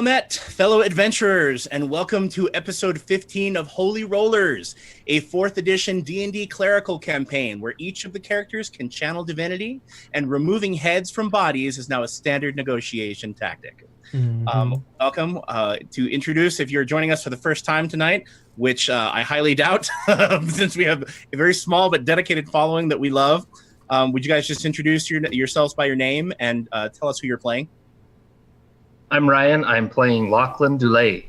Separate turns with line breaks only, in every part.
met, fellow adventurers, and welcome to episode 15 of Holy Rollerz, a 4th edition D&D clerical campaign where each of the characters can channel divinity, and removing heads from bodies is now a standard negotiation tactic. Welcome. To introduce, if you're joining us for the first time tonight, which I highly doubt, since we have a very small but dedicated following that we love, would you guys just introduce yourselves by your name and tell us who you're playing?
I'm Ryan. I'm playing Lachlan Dulay.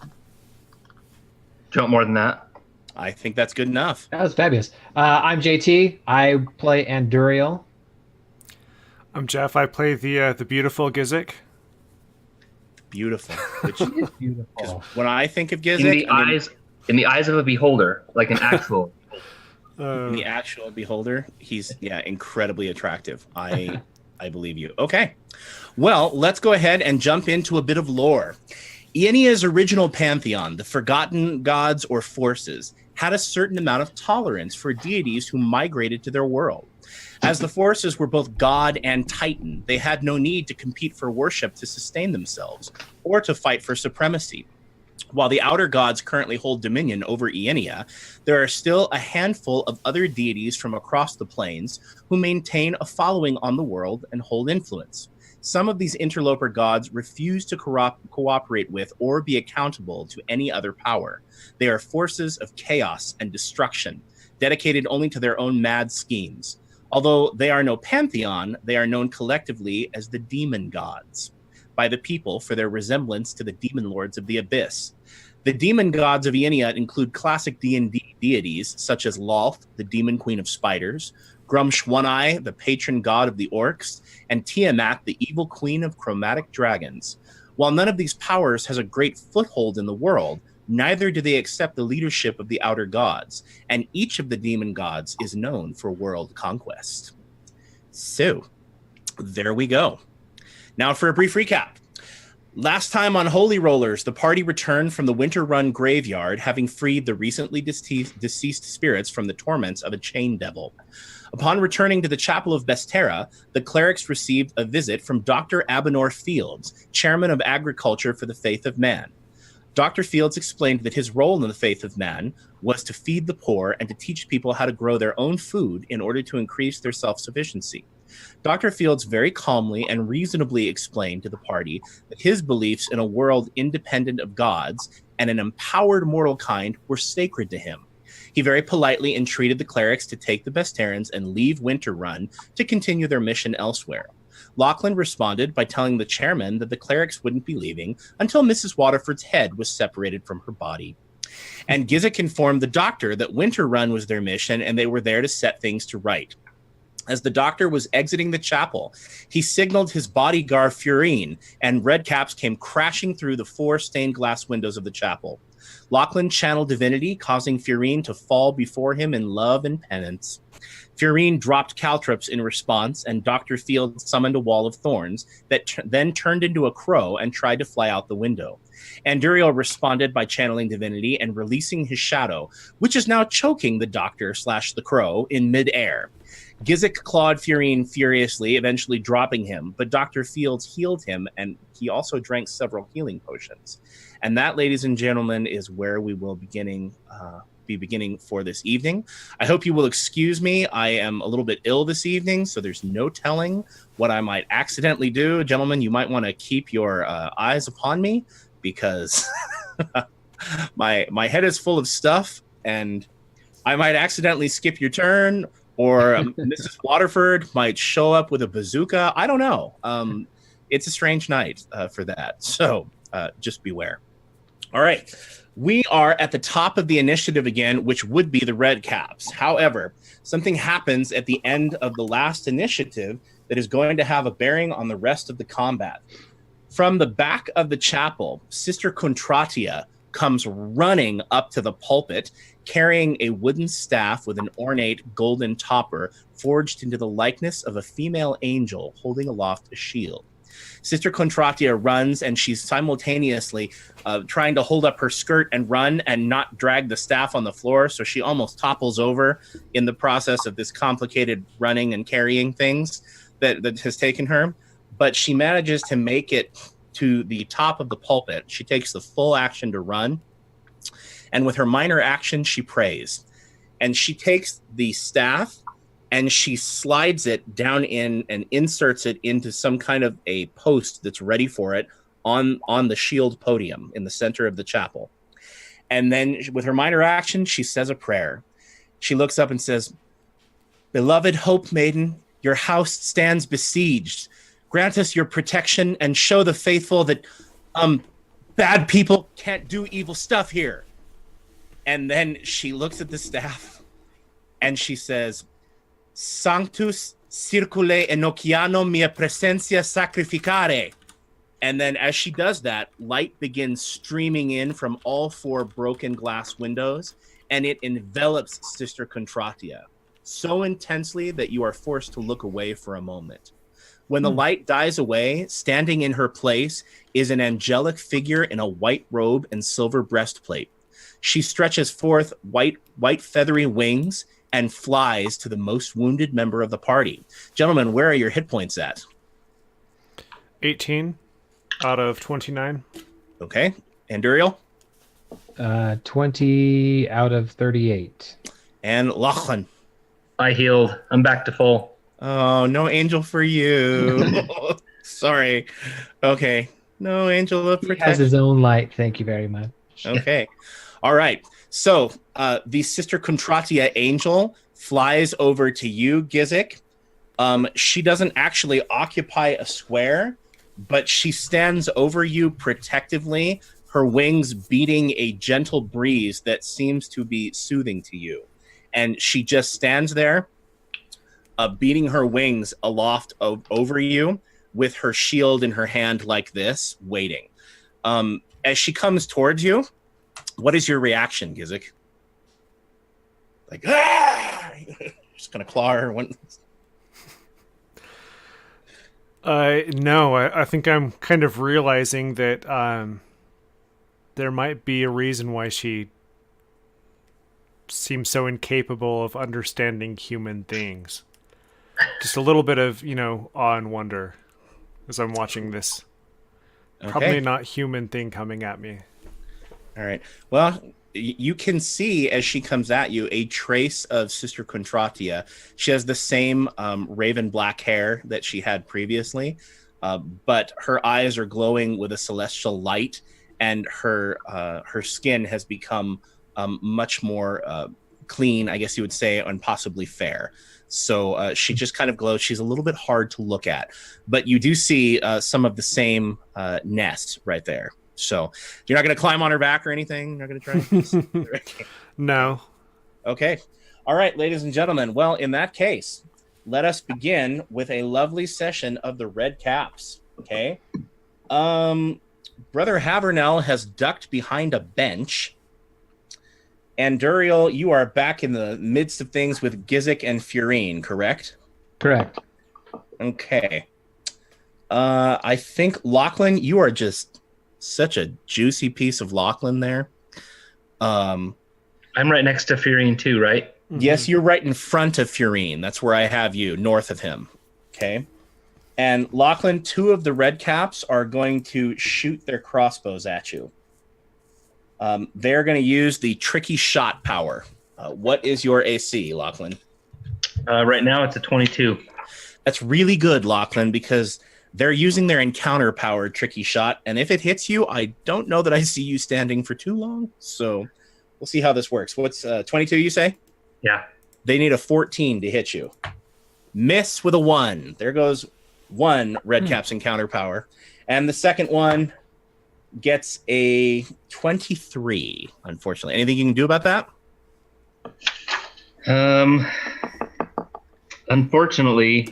Do you want more than that?
I think that's good enough.
That was fabulous. I'm JT. I play Anduriel.
I'm Jeff. I play the beautiful Gizik.
Beautiful. Which
is beautiful.
When I think of Gizik,
in the eyes of a beholder, like an actual.
In the actual beholder, he's incredibly attractive. I believe you. Okay. Well, let's go ahead and jump into a bit of lore. Ienia's original pantheon, the forgotten gods or forces, had a certain amount of tolerance for deities who migrated to their world. As the forces were both god and titan, they had no need to compete for worship to sustain themselves or to fight for supremacy. While the outer gods currently hold dominion over Ienia, there are still a handful of other deities from across the planes who maintain a following on the world and hold influence. Some of these interloper gods refuse to cooperate with or be accountable to any other power. They are forces of chaos and destruction, dedicated only to their own mad schemes. Although they are no pantheon, they are known collectively as the demon gods by the people for their resemblance to the demon lords of the abyss. The demon gods of Ienia include classic D&D deities such as Lolth, the demon queen of spiders, Grumsh One-Eye, the patron god of the orcs, and Tiamat, the evil queen of chromatic dragons. While none of these powers has a great foothold in the world, neither do they accept the leadership of the outer gods, and each of the demon gods is known for world conquest. So, there we go. Now for a brief recap. Last time on Holy Rollerz, the party returned from the Winter Run graveyard, having freed the recently deceased spirits from the torments of a chain devil. Upon returning to the Chapel of Bestera, the clerics received a visit from Dr. Abinor Fields, chairman of agriculture for the Faith of Man. Dr. Fields explained that his role in the Faith of Man was to feed the poor and to teach people how to grow their own food in order to increase their self-sufficiency. Dr. Fields very calmly and reasonably explained to the party that his beliefs in a world independent of gods and an empowered mortal kind were sacred to him. He very politely entreated the clerics to take the Besterans and leave Winter Run to continue their mission elsewhere. Lachlan responded by telling the chairman that the clerics wouldn't be leaving until Mrs. Waterford's head was separated from her body. And Gizik informed the doctor that Winter Run was their mission and they were there to set things to right. As the doctor was exiting the chapel, he signaled his bodyguard Furine, and redcaps came crashing through the 4 stained glass windows of the chapel. Lachlan channeled divinity, causing Furine to fall before him in love and penance. Furine dropped caltrops in response, and Dr. Fields summoned a wall of thorns that then turned into a crow and tried to fly out the window. Anduriel responded by channeling divinity and releasing his shadow, which is now choking the doctor/the crow in midair. Gizik clawed Furine furiously, eventually dropping him, but Dr. Fields healed him, and he also drank several healing potions. And that, ladies and gentlemen, is where we will be beginning for this evening. I hope you will excuse me. I am a little bit ill this evening, so there's no telling what I might accidentally do. Gentlemen, you might want to keep your eyes upon me, because my head is full of stuff, and I might accidentally skip your turn, or Mrs. Waterford might show up with a bazooka. I don't know. It's a strange night for that, so just beware. All right. We are at the top of the initiative again, which would be the red caps. However, something happens at the end of the last initiative that is going to have a bearing on the rest of the combat. From the back of the chapel, Sister Contratia comes running up to the pulpit, carrying a wooden staff with an ornate golden topper forged into the likeness of a female angel holding aloft a shield. Sister Contratia runs, and she's simultaneously trying to hold up her skirt and run and not drag the staff on the floor, so she almost topples over in the process of this complicated running and carrying things that has taken her. But she manages to make it to the top of the pulpit. She takes the full action to run. And with her minor action, she prays. And she takes the staff and she slides it down in and inserts it into some kind of a post that's ready for it on the shield podium in the center of the chapel. And then with her minor action, she says a prayer. She looks up and says, "Beloved Hope Maiden, your house stands besieged. Grant us your protection and show the faithful that bad people can't do evil stuff here." And then she looks at the staff and she says, "Sanctus circule enochiano mia presentia sacrificare." And then as she does that, light begins streaming in from all 4 broken glass windows, and it envelops Sister Contratia so intensely that you are forced to look away for a moment. When the light dies away, standing in her place is an angelic figure in a white robe and silver breastplate. She stretches forth white feathery wings and flies to the most wounded member of the party. Gentlemen, where are your hit points at?
18 out of 29.
Okay. Anduriel?
20 out of 38.
And Lachlan?
I healed. I'm back to full.
Oh, no angel for you. Sorry. Okay. No angel of
He
protection.
has his own light. Thank you very much.
Okay. All right. So the Sister Contratia angel flies over to you, Gizik. She doesn't actually occupy a square, but she stands over you protectively, her wings beating a gentle breeze that seems to be soothing to you. And she just stands there, beating her wings aloft over you with her shield in her hand like this, waiting. As she comes towards you, what is your reaction, Gizik? Like, ah! Just gonna claw her.
No, I think I'm kind of realizing that there might be a reason why she seems so incapable of understanding human things. Just a little bit of, awe and wonder as I'm watching this probably not human thing coming at me.
All right. Well, you can see as she comes at you a trace of Sister Contratia. She has the same raven black hair that she had previously, but her eyes are glowing with a celestial light, and her skin has become much more clean, I guess you would say, and possibly fair. So she just kind of glows. She's a little bit hard to look at, but you do see some of the same nest right there. So you're not going to climb on her back or anything? You're not going to try?
No.
Okay. All right, ladies and gentlemen. Well, in that case, let us begin with a lovely session of the red caps. Okay. Brother Havernell has ducked behind a bench. And Duriel, you are back in the midst of things with Gizik and Furine, correct?
Correct.
Okay. I think, Lachlan, you are just such a juicy piece of Lachlan there.
I'm right next to Furine too, right?
Yes, you're right in front of Furine. That's where I have you, north of him. Okay. And Lachlan, 2 of the red caps are going to shoot their crossbows at you. They're going to use the tricky shot power. What is your AC, Lachlan?
Right now it's a 22.
That's really good, Lachlan, because they're using their encounter power tricky shot. And if it hits you, I don't know that I see you standing for too long. So we'll see how this works. What's 22, you say?
Yeah.
They need a 14 to hit you. Miss with a 1. There goes 1 red cap's encounter power. And the second one gets a 23, unfortunately. Anything you can do about that?
Unfortunately,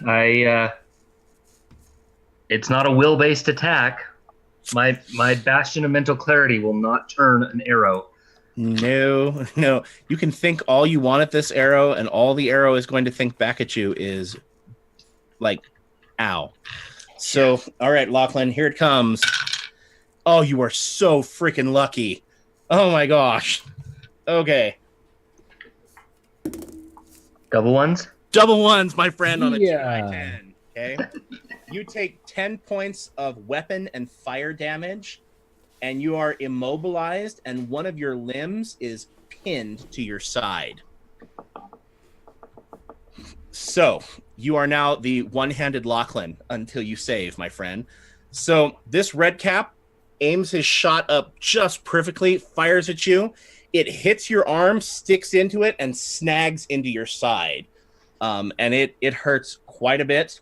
it's not a will-based attack. My bastion of mental clarity will not turn an arrow.
No. You can think all you want at this arrow, and all the arrow is going to think back at you is like, ow. So, all right, Lachlan, here it comes. Oh, you are so freaking lucky. Oh my gosh. Okay.
Double ones?
Double ones, my friend, on a
Yeah.
2 by 10. Okay. You take 10 points of weapon and fire damage, and you are immobilized, and one of your limbs is pinned to your side. So you are now the one-handed Lachlan until you save, my friend. So this red cap aims his shot up just perfectly, fires at you. It hits your arm, sticks into it, and snags into your side. And it hurts quite a bit.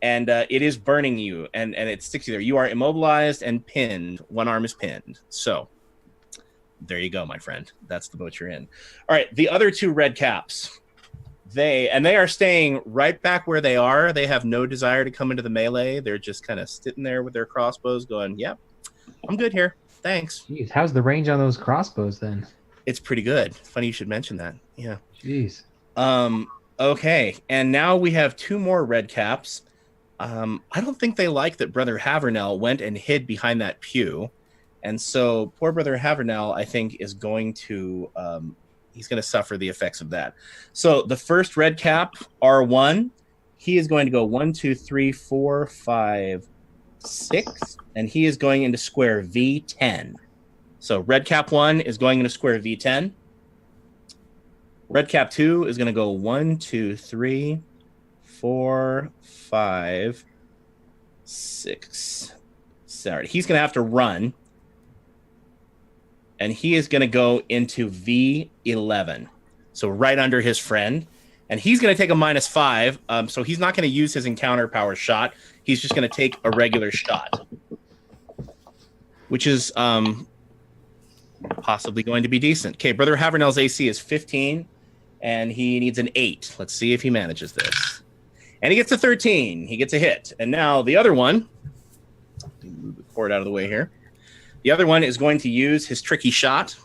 And it is burning you, and it sticks you there. You are immobilized and pinned. One arm is pinned. So there you go, my friend. That's the boat you're in. All right, the other two red caps. They are staying right back where they are. They have no desire to come into the melee. They're just kind of sitting there with their crossbows going, yep, I'm good here. Thanks.
Jeez, how's the range on those crossbows then?
It's pretty good. Funny you should mention that. Yeah.
Jeez.
Okay, and now we have two more red caps. I don't think they like that Brother Havernell went and hid behind that pew. And so poor Brother Havernell, I think, is going to he's going to suffer the effects of that. So the first red cap, R1, he is going to go 1, 2, 3, 4, 5, 6, and he is going into square V10. So red cap 1 is going into square V10. Red cap 2 is going to go 1, 2, 3, 4, 5, 6. Sorry, he's going to have to run. And he is going to go into V11. So right under his friend. And he's going to take a -5. So he's not going to use his encounter power shot. He's just going to take a regular shot. Which is possibly going to be decent. Okay, Brother Havernell's AC is 15. And he needs an 8. Let's see if he manages this. And he gets a 13. He gets a hit. And now the other one. Move the cord out of the way here. The other one is going to use his tricky shot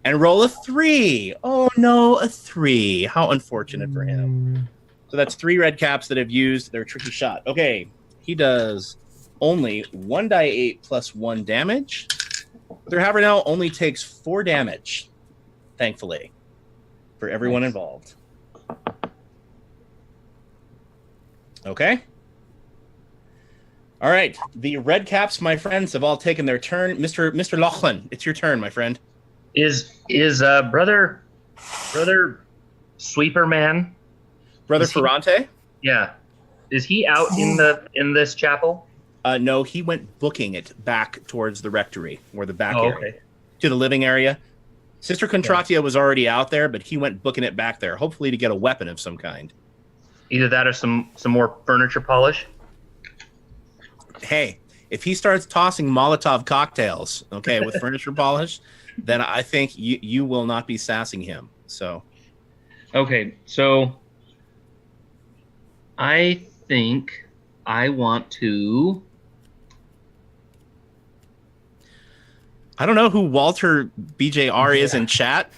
and roll a 3. Oh, no, a 3. How unfortunate for him. So that's 3 red caps that have used their tricky shot. Okay, he does only 1 die 8 plus 1 damage. Brother Havernell only takes 4 damage, thankfully, for everyone involved. Okay. All right, the red caps, my friends, have all taken their turn. Mr. Lachlan, it's your turn, my friend.
Is brother Sweeper Man?
Brother Ferrante?
Yeah. Is he out in this chapel?
No, he went booking it back towards the rectory, or the back area,
okay.
To the living area. Sister Contratia was already out there, but he went booking it back there, hopefully to get a weapon of some kind.
Either that or some more furniture polish.
Hey, if he starts tossing Molotov cocktails, okay, with furniture polish, then I think you will not be sassing him. So,
okay, so I think I want to.
I don't know who Walter BJR is in chat.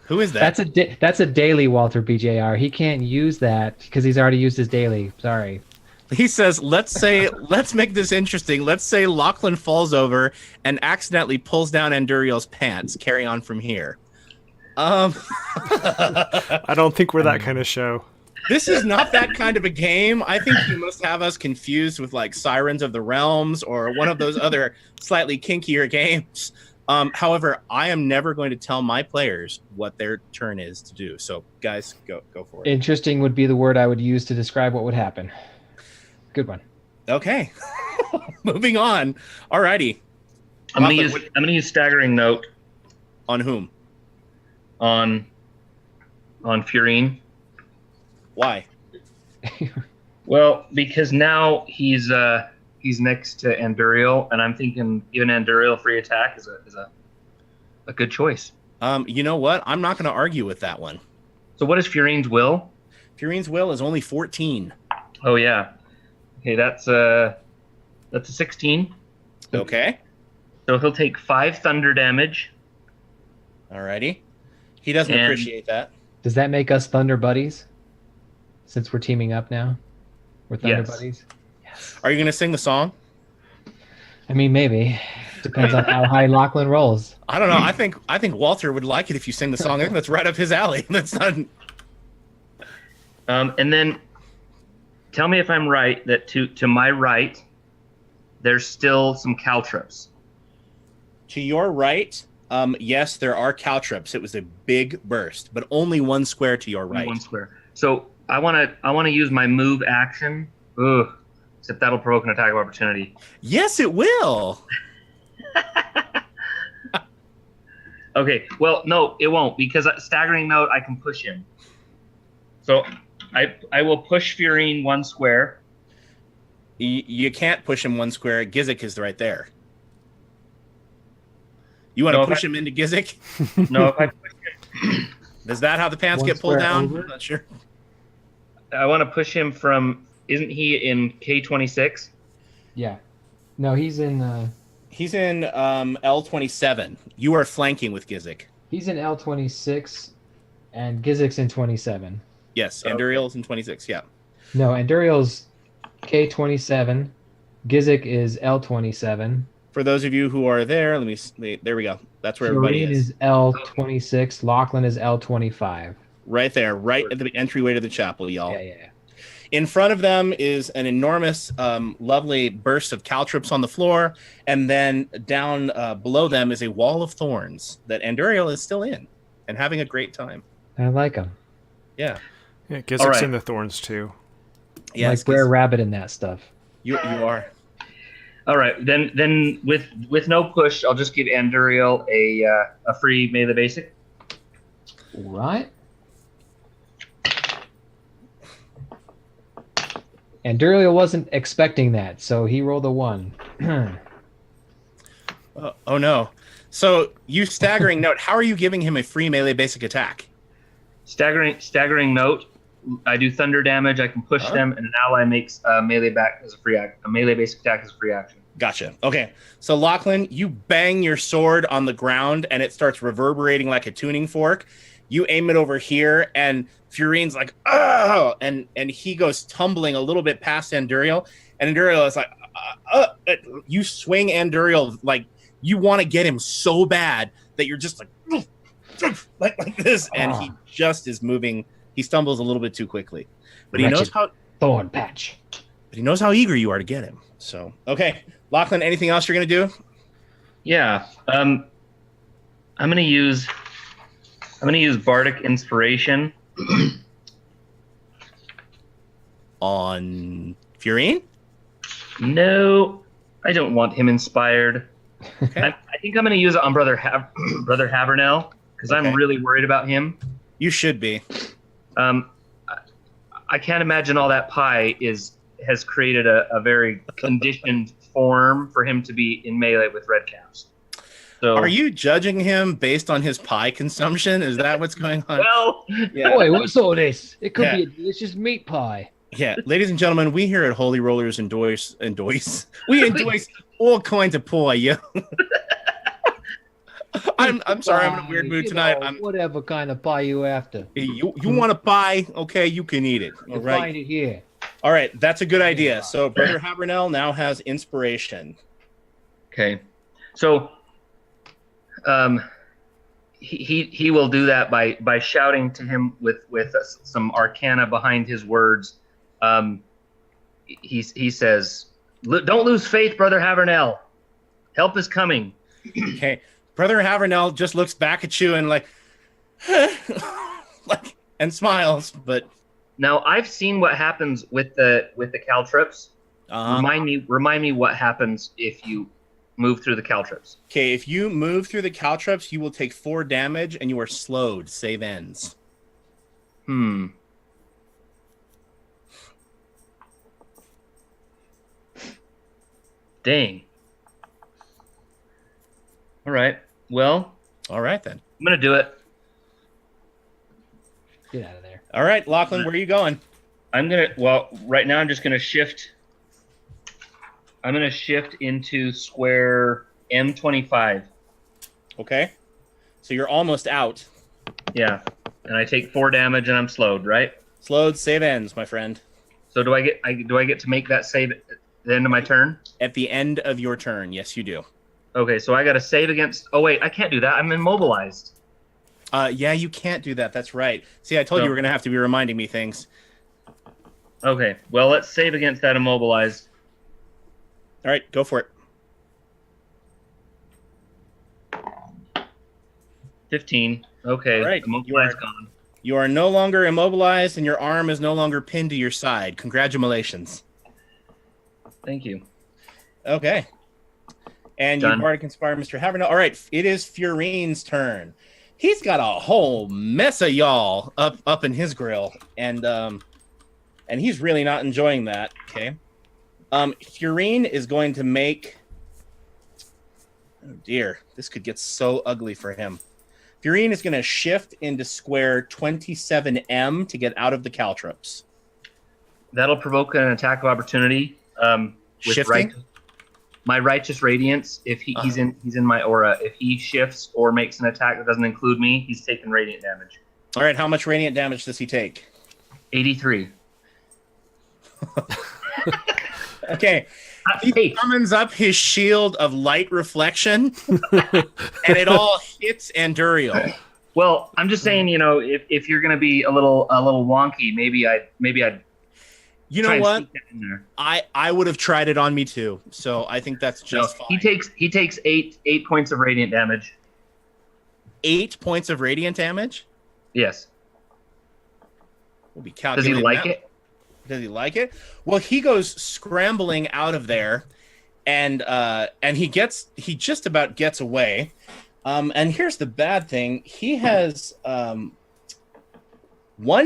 Who is that?
That's a daily Walter BJR. He can't use that because he's already used his daily. Sorry.
He says, let's make this interesting. Let's say Lachlan falls over and accidentally pulls down Anduriel's pants. Carry on from here.
I don't think we're that kind of show.
This is not that kind of a game. I think you must have us confused with like Sirens of the Realms or one of those other slightly kinkier games. However, I am never going to tell my players what their turn is to do. So, guys, go for it.
Interesting would be the word I would use to describe what would happen. Good one.
Okay. Moving on. Alrighty.
I'm gonna use staggering note.
On whom?
On Furine.
Why?
Well, because now he's next to Anduriel, and I'm thinking giving Anduriel free attack is a good choice.
You know what? I'm not going to argue with that one.
So what is Furine's will?
Furine's will is only 14.
Oh yeah. Okay, that's a 16.
Okay.
So he'll take 5 thunder damage.
Alrighty. He doesn't appreciate that.
Does that make us Thunder Buddies? Since we're teaming up now? We're Thunder Buddies? Yes.
Are you going to sing the song?
I mean, maybe. Depends on how high Lachlan rolls.
I don't know. I think Walter would like it if you sing the song. I think that's right up his alley. That's not...
And then tell me if I'm right that to my right, there's still some caltrops.
To your right, yes, there are caltrops. It was a big burst, but only one square to your right.
One square. So I want to use my move action. Ugh. Except that'll provoke an attack of opportunity.
Yes, it will.
Okay. Well, no, it won't, because staggering note, I can push him. So I will push Furine one square.
You can't push him one square. Gizik is right there. You want to push him into Gizik?
No, if I push him.
Is that how the pants
One
get pulled
square
down?
over?
I'm not sure.
I want to push him from. Isn't he in K26?
Yeah. No, he's in.
He's in L27. You are flanking with Gizik.
He's in L26, and Gizik's in 27.
Yes, Anduriel's in 26. Yeah.
No, Anduriel's K27. Gizik is L27.
For those of you who are there, there we go. That's where everybody
Doreen
is.
is L26. Lachlan is L25.
Right there, right at the entryway to the chapel, y'all.
Yeah.
In front of them is an enormous, lovely burst of caltrops on the floor, and then down below them is a wall of thorns that Anduriel is still in and having a great time.
I like him.
Yeah.
Yeah, Gizik's in the thorns too.
Yes,
Like Brer Rabbit and that stuff.
You are.
All right, then with no push, I'll just give Anduriel a free melee basic.
Right. Anduriel wasn't expecting that, so he rolled a 1.
Oh no. So you staggering note. How are you giving him a free melee basic attack?
Staggering note. I do thunder damage. I can push them, and an ally makes a melee back as a melee basic attack as a free action.
Gotcha. Okay. So Lachlan, you bang your sword on the ground, and it starts reverberating like a tuning fork. You aim it over here, and Furine's like, oh, and he goes tumbling a little bit past Anduriel, and Anduriel is like, you swing Anduriel like you want to get him so bad that you're just like this, and he just is moving. He stumbles a little bit too quickly, but he knows how
thorn patch.
But he knows how eager you are to get him. So okay, Lachlan, anything else you're gonna do?
Yeah, I'm gonna use Bardic Inspiration
on Furine.
No, I don't want him inspired.
Okay.
I think I'm going to use it on Brother Havernell because I'm really worried about him.
You should be.
I can't imagine all that pie has created a very conditioned form for him to be in melee with red caps. So,
are you judging him based on his pie consumption? Is that what's going on?
Well,
yeah.
Boy, what's all this? It could be a delicious meat pie.
Yeah, ladies and gentlemen, we here at Holy Rollerz endorse. We endorse all kinds of pie. Yeah. I'm sorry, I'm in a weird mood tonight.
Whatever kind of pie you after.
You want a pie? Okay, you can eat it. All right.
Find it here.
All right, that's a good idea. So Brother Havernell now has inspiration.
Okay, so he will do that by shouting to him with some arcana behind his words. He says, "Don't lose faith, Brother Havernell. Help is coming."
Okay, Brother Havernell just looks back at you and like and smiles. But
now I've seen what happens with the caltrops. Remind me what happens if you move through the caltrops.
Okay, if you move through the caltrops, you will take 4 damage and you are slowed. Save ends.
Dang. All right. Well.
All right then.
I'm gonna do it.
Get out of there.
All right, Lachlan, where are you going?
Right now I'm just gonna shift. I'm gonna shift into square M25.
Okay. So you're almost out.
Yeah. And I take 4 damage and I'm slowed, right?
Slowed, save ends, my friend.
So do I get to make that save at the end of my turn?
At the end of your turn, yes, you do.
Okay, so I got to save against. Oh wait, I can't do that. I'm immobilized.
Yeah, you can't do that. That's right. See, I told you we're gonna have to be reminding me things.
Okay. Well, let's save against that immobilized.
All right, go for it.
15. Okay.
All right,
Immobilized gone.
You are no longer immobilized, and your arm is no longer pinned to your side. Congratulations.
Thank you.
Okay. And
Done.
you bardic inspire Mr. Havernell. All right, it is Furine's turn. He's got a whole mess of y'all up in his grill, and he's really not enjoying that. Okay. Furine is going to make. Oh dear, this could get so ugly for him. Furine is going to shift into square 27M to get out of the caltrops.
That'll provoke an attack of opportunity. With
Shifting?
My righteous radiance. If he's in my aura. If he shifts or makes an attack that doesn't include me, he's taking radiant damage.
All right, how much radiant damage does he take?
83.
Okay. He summons up his shield of light reflection, and it all hits Anduriel.
Well, I'm just saying, if you're gonna be a little wonky, maybe I'd.
You know what? I would have tried it on me too, so I think that's just fine.
He takes eight points of radiant damage.
8 points of radiant damage?
Yes.
We'll be
Does
calculating
he like
that.
it?
Does he like it? Well, he goes scrambling out of there, and he just about gets away. And here's the bad thing: he has 1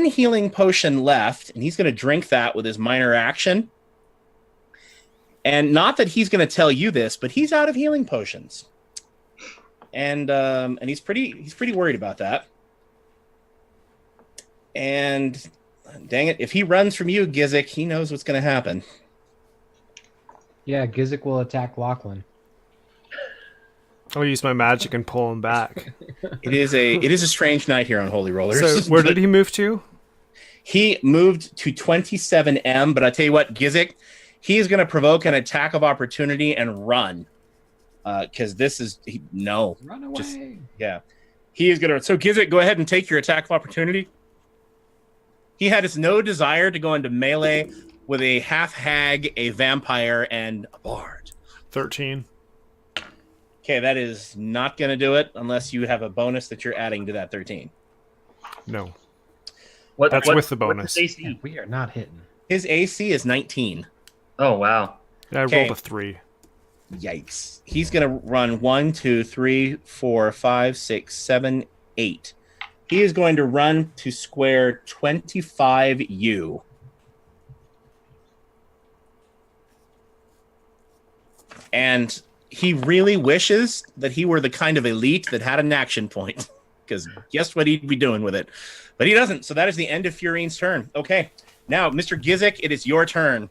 healing potion left, and he's going to drink that with his minor action. And not that he's going to tell you this, but he's out of healing potions, and he's pretty worried about that. And dang it, if he runs from you, Gizik, he knows what's going to happen.
Yeah, Gizik will attack Lachlan.
I'll use my magic and pull him back.
It is a strange night here on Holy Rollerz.
So where did he move to?
He moved to 27M, but I tell you what, Gizik, he is going to provoke an attack of opportunity and run. Because this is no.
Run away.
Yeah. He is going to. So Gizik, go ahead and take your attack of opportunity. He had no desire to go into melee with a half-hag, a vampire, and a bard.
13.
Okay, that is not going to do it unless you have a bonus that you're adding to that 13.
No.
That's
with the bonus.
What's his AC?
Yeah, we are not hitting.
His AC is 19.
Oh, wow.
Yeah, I rolled a 3.
Yikes. He's going to run 1, 2, 3, 4, 5, 6, 7, 8. He is going to run to square 25U. And he really wishes that he were the kind of elite that had an action point. Because guess what he'd be doing with it? But he doesn't. So that is the end of Furine's turn. Okay. Now, Mr. Gizik, it is your turn.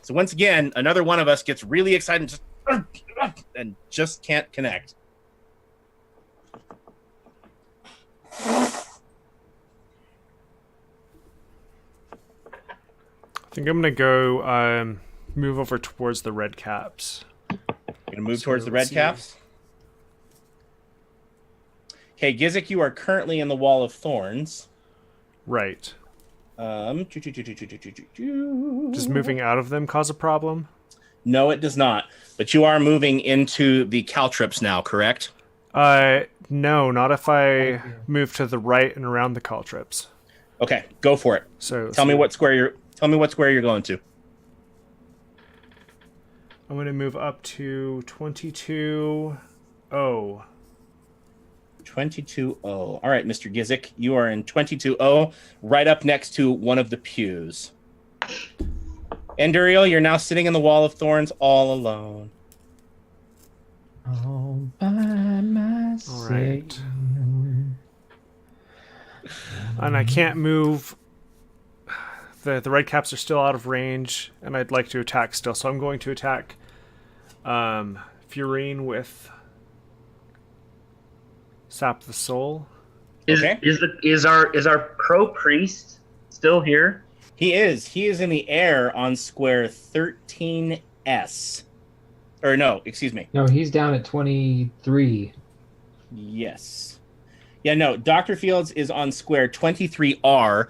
So once again, another one of us gets really excited and just can't connect.
I think I'm going to go move over towards the red caps.
You're going to move towards the red caps? Okay, Gizik, you are currently in the Wall of Thorns.
Right.
Does
moving out of them cause a problem?
No, it does not. But you are moving into the caltrops now, correct?
No, not if I move to the right and around the caltrops.
Okay, go for it.
So
tell me what square you're going to.
I'm going to move up to 22-0.
22-0. All right, Mr. Gizik, you are in 22-0, right up next to one of the pews. Anduriel, you're now sitting in the Wall of Thorns all alone.
All by myself.
All right. And I can't move. The red caps are still out of range, and I'd like to attack still. So I'm going to attack Furine with Sap the Soul.
Is our pro priest still here?
He is. He is in the air on square 13S. Or no, excuse me.
No, he's down at 23.
Yes. Yeah, no, Dr. Fields is on square 23R,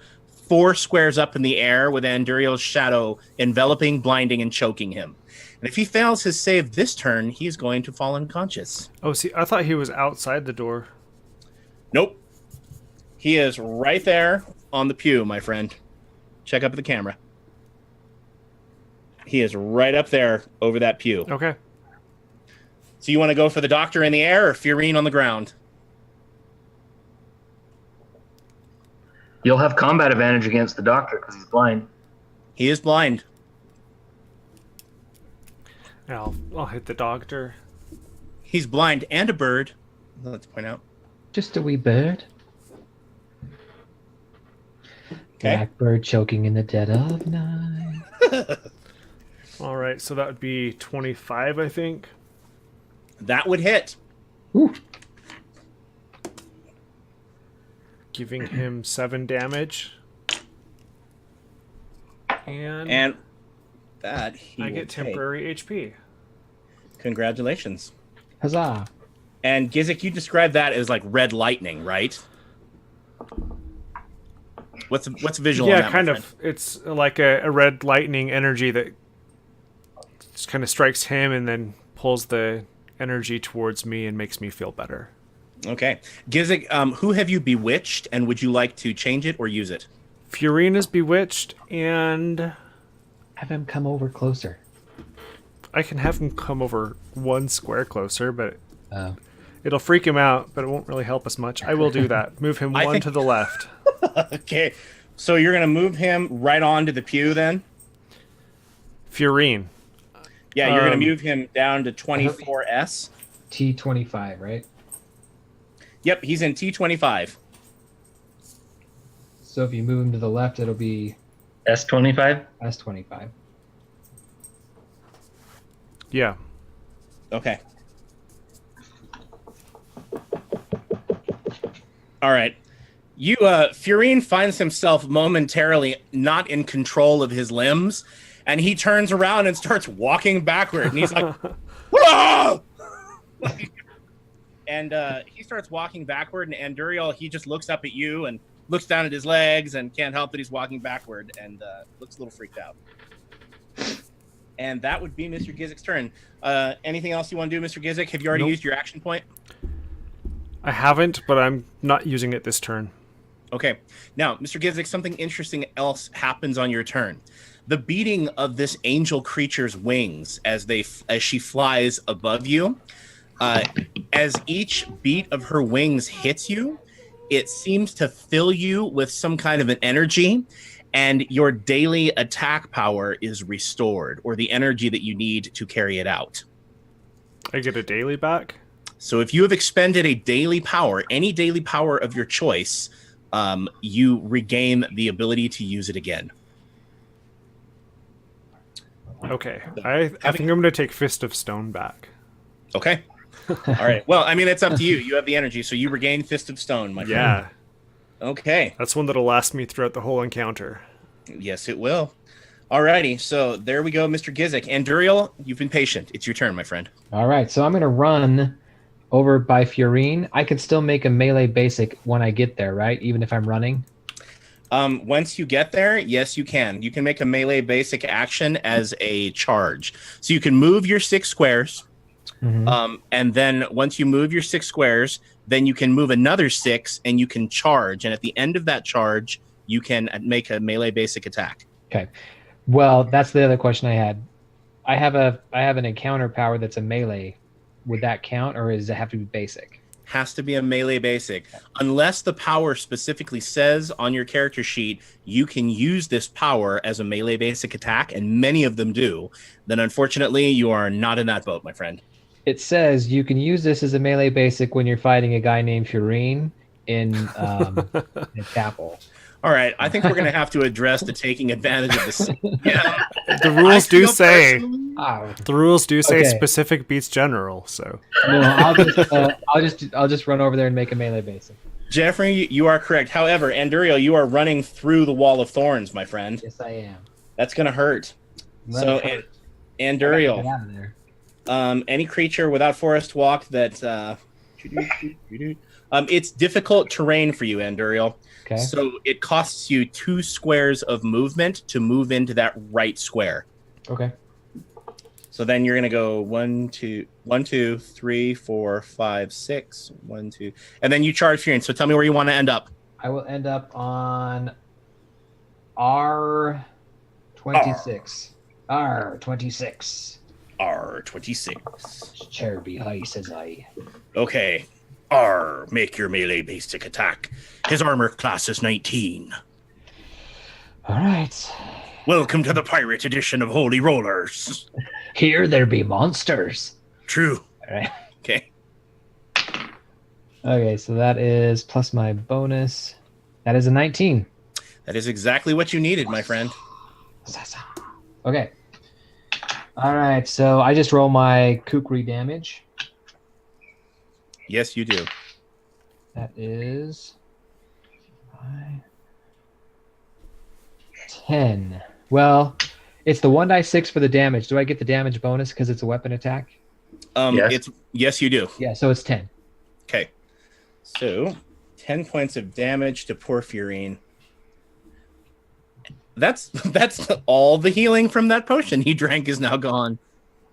4 squares up in the air with Anduriel's shadow enveloping, blinding, and choking him. And if he fails his save this turn, he is going to fall unconscious.
Oh, see, I thought he was outside the door.
Nope. He is right there on the pew, my friend. Check up at the camera. He is right up there over that pew.
Okay.
So you want to go for the doctor in the air or Fiorine on the ground?
You'll have combat advantage against the doctor because he's blind.
He is blind.
I'll hit the doctor.
He's blind and a bird. Let's point out.
Just a wee bird.
Okay.
Blackbird choking in the dead of night.
All right, so that would be 25, I think.
That would hit.
Ooh.
Giving him 7 damage.
And that he
I
will
get
take.
temporary HP.
Congratulations.
Huzzah.
And Gizik, you described that as like red lightning, right? What's visual? on
Yeah,
that,
kind
my
of.
friend?
It's like a red lightning energy that just kind of strikes him and then pulls the energy towards me and makes me feel better.
Okay. Gizik, who have you bewitched, and would you like to change it or use it?
Fiorine is bewitched, and
Have him come over closer.
I can have him come over 1 square closer, but
Oh.
it'll freak him out, but it won't really help us much. I will do that. Move him
I
1
think-
to the left.
Okay. So you're going to move him right onto the pew then?
Fiorine.
Yeah, you're going to
Um,
move him down to 24S.
T25, right?
Yep, he's in T25.
So if you move him to the left, it'll be
S25.
S25.
Yeah.
Okay. All right. Fiorine finds himself momentarily not in control of his limbs, and he turns around and starts walking backward, and he's like, "Whoa!" And he starts walking backward, and Anduriel, he just looks up at you and looks down at his legs and can't help that he's walking backward and looks a little freaked out. And that would be Mr. Gizik's turn. Anything else you want to do, Mr. Gizik? Have you already
Nope.
used your action point?
I haven't, but I'm not using it this turn.
Okay. Now, Mr. Gizik, something interesting else happens on your turn. The beating of this angel creature's wings as she flies above you, as each beat of her wings hits you, it seems to fill you with some kind of an energy, and your daily attack power is restored, or the energy that you need to carry it out.
I get a daily back?
So if you have expended a daily power, any daily power of your choice, you regain the ability to use it again.
Okay. I think I'm going to take Fist of Stone back.
Okay. All right. Well, I mean, it's up to you. You have the energy, so you regain Fist of Stone, my friend.
Yeah.
Okay.
That's one that'll last me throughout the whole encounter.
Yes, it will. Alrighty. So there we go, Mr. Gizik. Anduriel, you've been patient. It's your turn, my friend.
All right, so I'm going to run over by Fiorine. I could still make a melee basic when I get there, right? Even if I'm running?
Once you get there, yes, you can. You can make a melee basic action as a charge. So you can move your 6 squares.
Mhm.
And then once you move your 6 squares, then you can move another 6 and you can charge. And at the end of that charge, you can make a melee basic attack.
Okay. Well, that's the other question I had. I have an encounter power that's a melee. Would that count, or does it have to be basic?
Has to be a melee basic. Unless the power specifically says on your character sheet, you can use this power as a melee basic attack, and many of them do, then unfortunately you are not in that boat, my friend.
It says you can use this as a melee basic when you're fighting a guy named Fiorine in a chapel.
All right, I think we're going to have to address the taking advantage of this. Yeah.
The rules do
feel
say
personally-
Oh,
the rules do say
Okay.
specific beats general, so
no, I'll just run over there and make a melee basic.
Jeffrey, you are correct. However, Anduriel, you are running through the wall of thorns, my friend.
Yes, I am.
That's going to hurt.
Let
So,
it hurt.
Anduriel,
Get out of there.
any creature without forest walk that It's difficult terrain for you, Anduriel.
Okay.
So it costs you 2 squares of movement to move into that right square.
Okay.
So then you're gonna go 1, 2, 3, 4, 5, 6, 1, 2, and then you charge Fury. So tell me where you want to end up.
I will end up on R26. R26.
R26.
Chair be high, says I.
Okay. R, make your melee basic attack. His armor class is 19.
All right.
Welcome to the pirate edition of Holy Rollerz.
Here there be monsters.
True.
All right.
Okay.
Okay, so that is plus my bonus. That is a 19.
That is exactly what you needed, my friend.
Okay. All right, so I just roll my kukri damage.
Yes, you do.
That is 10. Well, it's the 1d6 for the damage. Do I get the damage bonus because it's a weapon attack?
Yes.
Yes, you do.
Yeah, so it's 10.
Okay. So 10 points of damage to Porphyrine. That's all the healing from that potion he drank is now gone.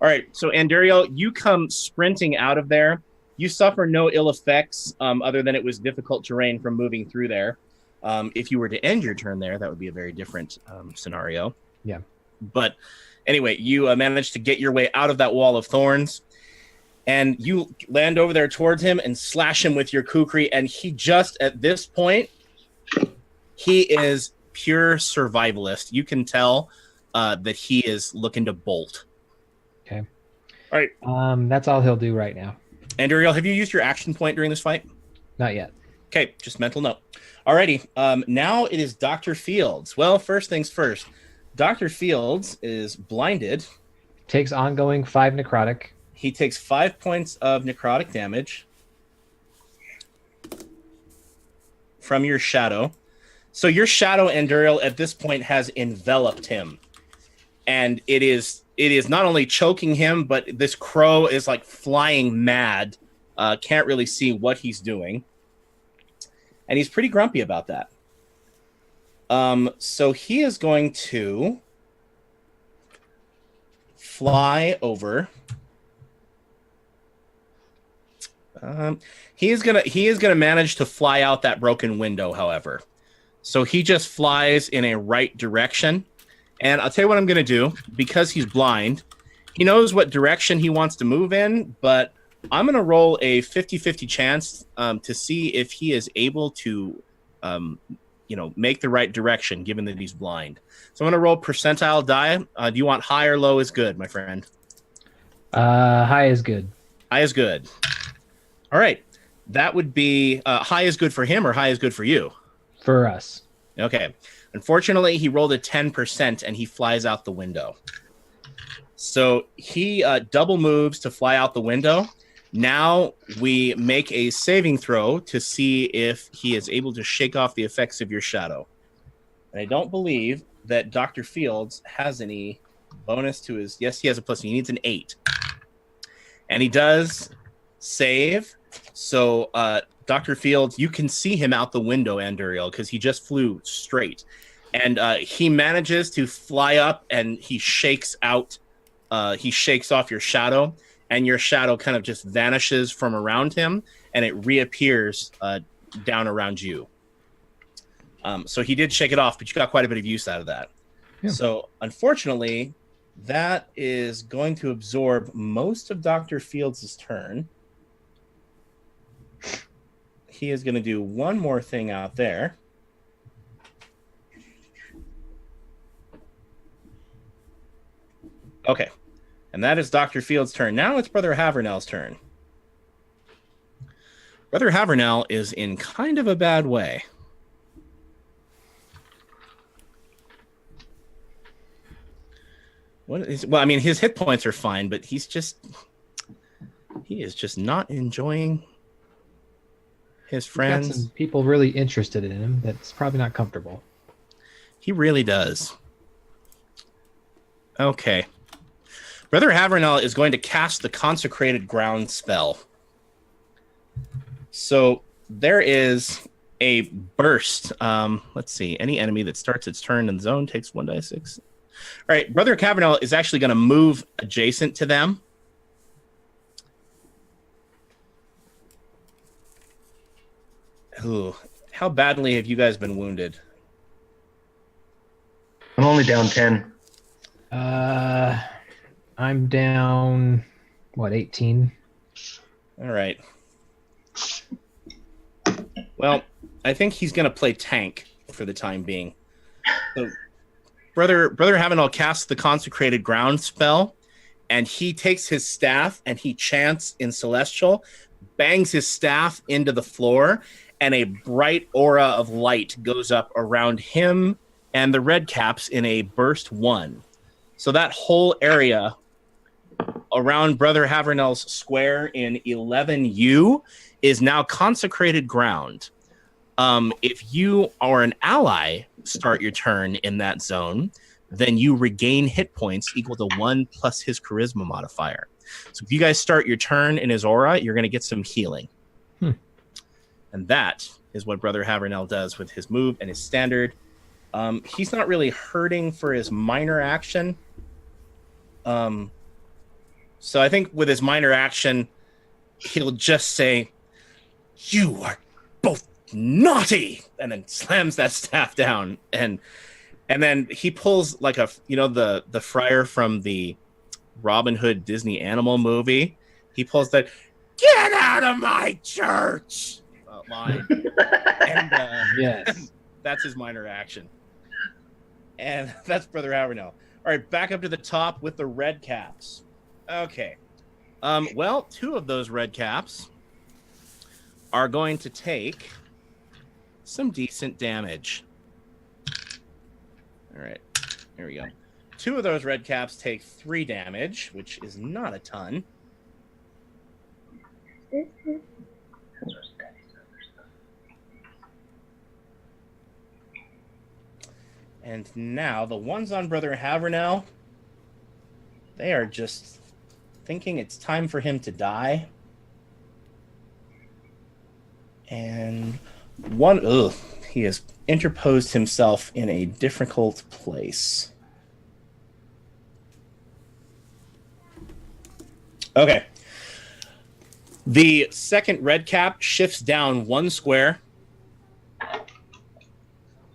All right, so Anduriel, you come sprinting out of there. You suffer no ill effects other than it was difficult terrain from moving through there. If you were to end your turn there, that would be a very different scenario.
Yeah.
But anyway, you managed to get your way out of that wall of thorns, and you land over there towards him and slash him with your kukri, and he just, at this point, he is pure survivalist. You can tell that he is looking to bolt.
Okay.
All right.
That's all he'll do right now.
Anduriel, have you used your action point during this fight?
Not yet.
Okay, just mental note. Alrighty, now it is Dr. Fields. Well, first things first. Dr. Fields is blinded.
Takes ongoing 5 necrotic.
He takes 5 points of necrotic damage from your shadow. So your shadow, Anduriel, at this point has enveloped him. And it is not only choking him, but this crow is like flying mad. Can't really see what he's doing. And he's pretty grumpy about that. So he is going to fly over. He is gonna manage to fly out that broken window, however. So he just flies in a right direction. And I'll tell you what I'm gonna do, because he's blind. He knows what direction he wants to move in, but I'm going to roll a 50-50 chance to see if he is able to, make the right direction, given that he's blind. So I'm going to roll percentile die. Do you want high or low is good, my friend?
High is good.
High is good. All right. That would be high is good for him or high is good for you?
For us.
Okay. Unfortunately, he rolled a 10% and he flies out the window. So he double moves to fly out the window. Now we make a saving throw to see if he is able to shake off the effects of your shadow. And I don't believe that Dr. Fields has any bonus to his... Yes, he has a plus. He needs an 8. And he does save. So, Dr. Fields, you can see him out the window, Anduriel, because he just flew straight. And he manages to fly up and he shakes out... he shakes off your shadow. And your shadow kind of just vanishes from around him, and it reappears down around you. So he did shake it off, but you got quite a bit of use out of that. Yeah. So unfortunately, that is going to absorb most of Dr. Fields' turn. He is going to do one more thing out there. Okay. And that is Dr. Fields' turn. Now it's Brother Havernell's turn. Brother Havernell is in kind of a bad way. His hit points are fine, but he is just not enjoying his friends.
Got some people really interested in him. That's probably not comfortable.
He really does. Okay. Brother Havernell is going to cast the Consecrated Ground spell. So there is a burst. Let's see. Any enemy that starts its turn in the zone takes 1d6. All right, Brother Cavernel is actually going to move adjacent to them. Ooh, how badly have you guys been wounded?
I'm only down 10.
I'm down, 18?
All right. Well, I think he's going to play tank for the time being. So Brother Havenel casts the Consecrated Ground spell, and he takes his staff and he chants in Celestial, bangs his staff into the floor, and a bright aura of light goes up around him and the red caps in a burst 1. So that whole area around Brother Havernell's square in 11U is now consecrated ground. If you or an ally start your turn in that zone, then you regain hit points equal to 1 plus his charisma modifier. So if you guys start your turn in his aura, you're going to get some healing. And that is what Brother Havernell does with his move and his standard. He's not really hurting for his minor action. So I think with his minor action, he'll just say, "You are both naughty," and then slams that staff down. And then he pulls like the friar from the Robin Hood Disney animal movie. He pulls that "Get out of my church" line. And
Yes.
that's his minor action. And that's Brother Havernell. All right, back up to the top with the red caps. Okay. Well, 2 of those red caps are going to take some decent damage. All right. There we go. 2 of those red caps take 3 damage, which is not a ton. And now the ones on Brother Havernell, they are just thinking it's time for him to die. And he has interposed himself in a difficult place. Okay. The second red cap shifts down 1 square.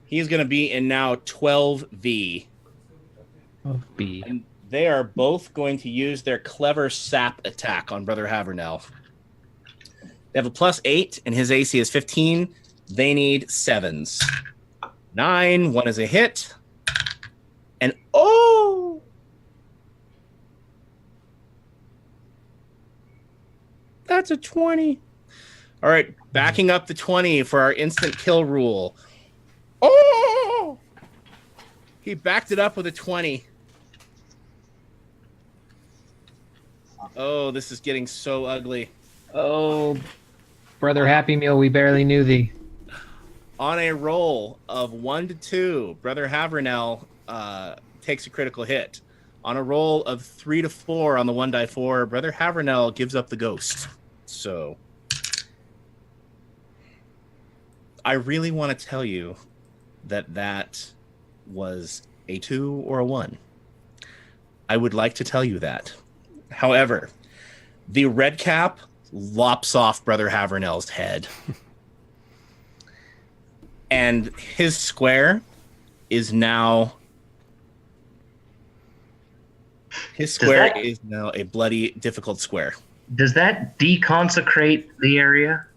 He's going to be in now 12V.
B.
And they are both going to use their clever sap attack on Brother Havernell. They have a +8, and his AC is 15. They need 7s. 9, 1 is a hit. And that's a 20. All right, backing up the 20 for our instant kill rule. Oh! He backed it up with a 20. Oh, this is getting so ugly.
Oh, Brother Happy Meal, we barely knew thee.
On a roll of 1 to 2, Brother Havernell takes a critical hit. On a roll of 3 to 4 on the 1-die-4, Brother Havernell gives up the ghost. So I really want to tell you that was a 2 or a 1. I would like to tell you that. However, the red cap lops off Brother Havernell's head. And his square is now... His square is now a bloody, difficult square.
Does that deconsecrate the area?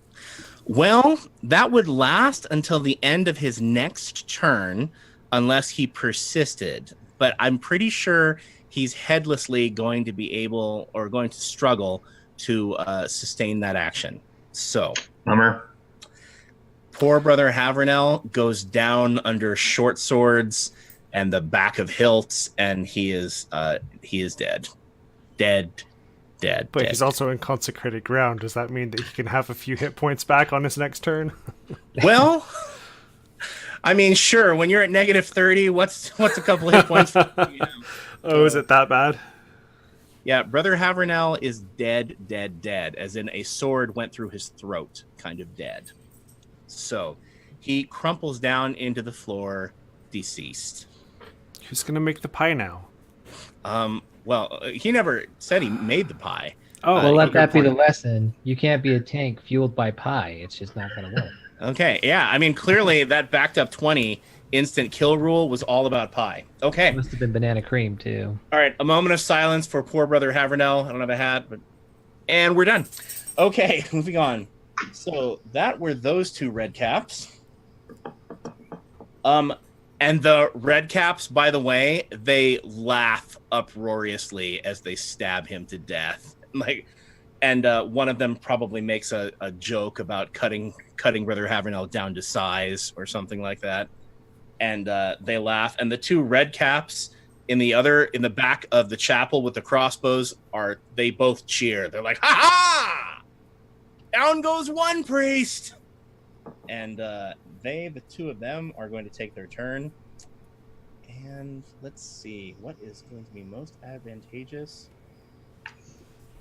Well, that would last until the end of his next turn, unless he persisted. But I'm pretty sure he's headlessly going to be able, or going to struggle to sustain that action. So,
Bummer.
Poor Brother Havernell goes down under short swords and the back of hilts, and he is dead. Dead.
But he's also in consecrated ground. Does that mean that he can have a few hit points back on his next turn?
Well, I mean, sure. When you're at -30, what's a couple hit points?
Oh, is it that bad?
Yeah, Brother Havernell is dead, dead, dead, as in a sword went through his throat, kind of dead. So he crumples down into the floor, deceased.
Who's gonna make the pie now?
Well, he never said he made the pie.
Oh,
Well, let
good
that be the
point.
lesson. You can't be a tank fueled by pie. It's just not going to work.
Okay, yeah, I mean, clearly that backed up 20 instant kill rule was all about pie. Okay,
Must have been banana cream too.
all right, a moment of silence for poor Brother Havernell. I don't have a hat, but and we're done. Okay, moving on. So that were those two red caps. And the red caps, by the way, they laugh uproariously as they stab him to death. And one of them probably makes a joke about cutting Brother Havernell down to size or something like that. And they laugh. And the two red caps in the back of the chapel with the crossbows they both cheer. They're like, ha ha! Down goes one priest. And the two of them are going to take their turn. And let's see, what is going to be most advantageous?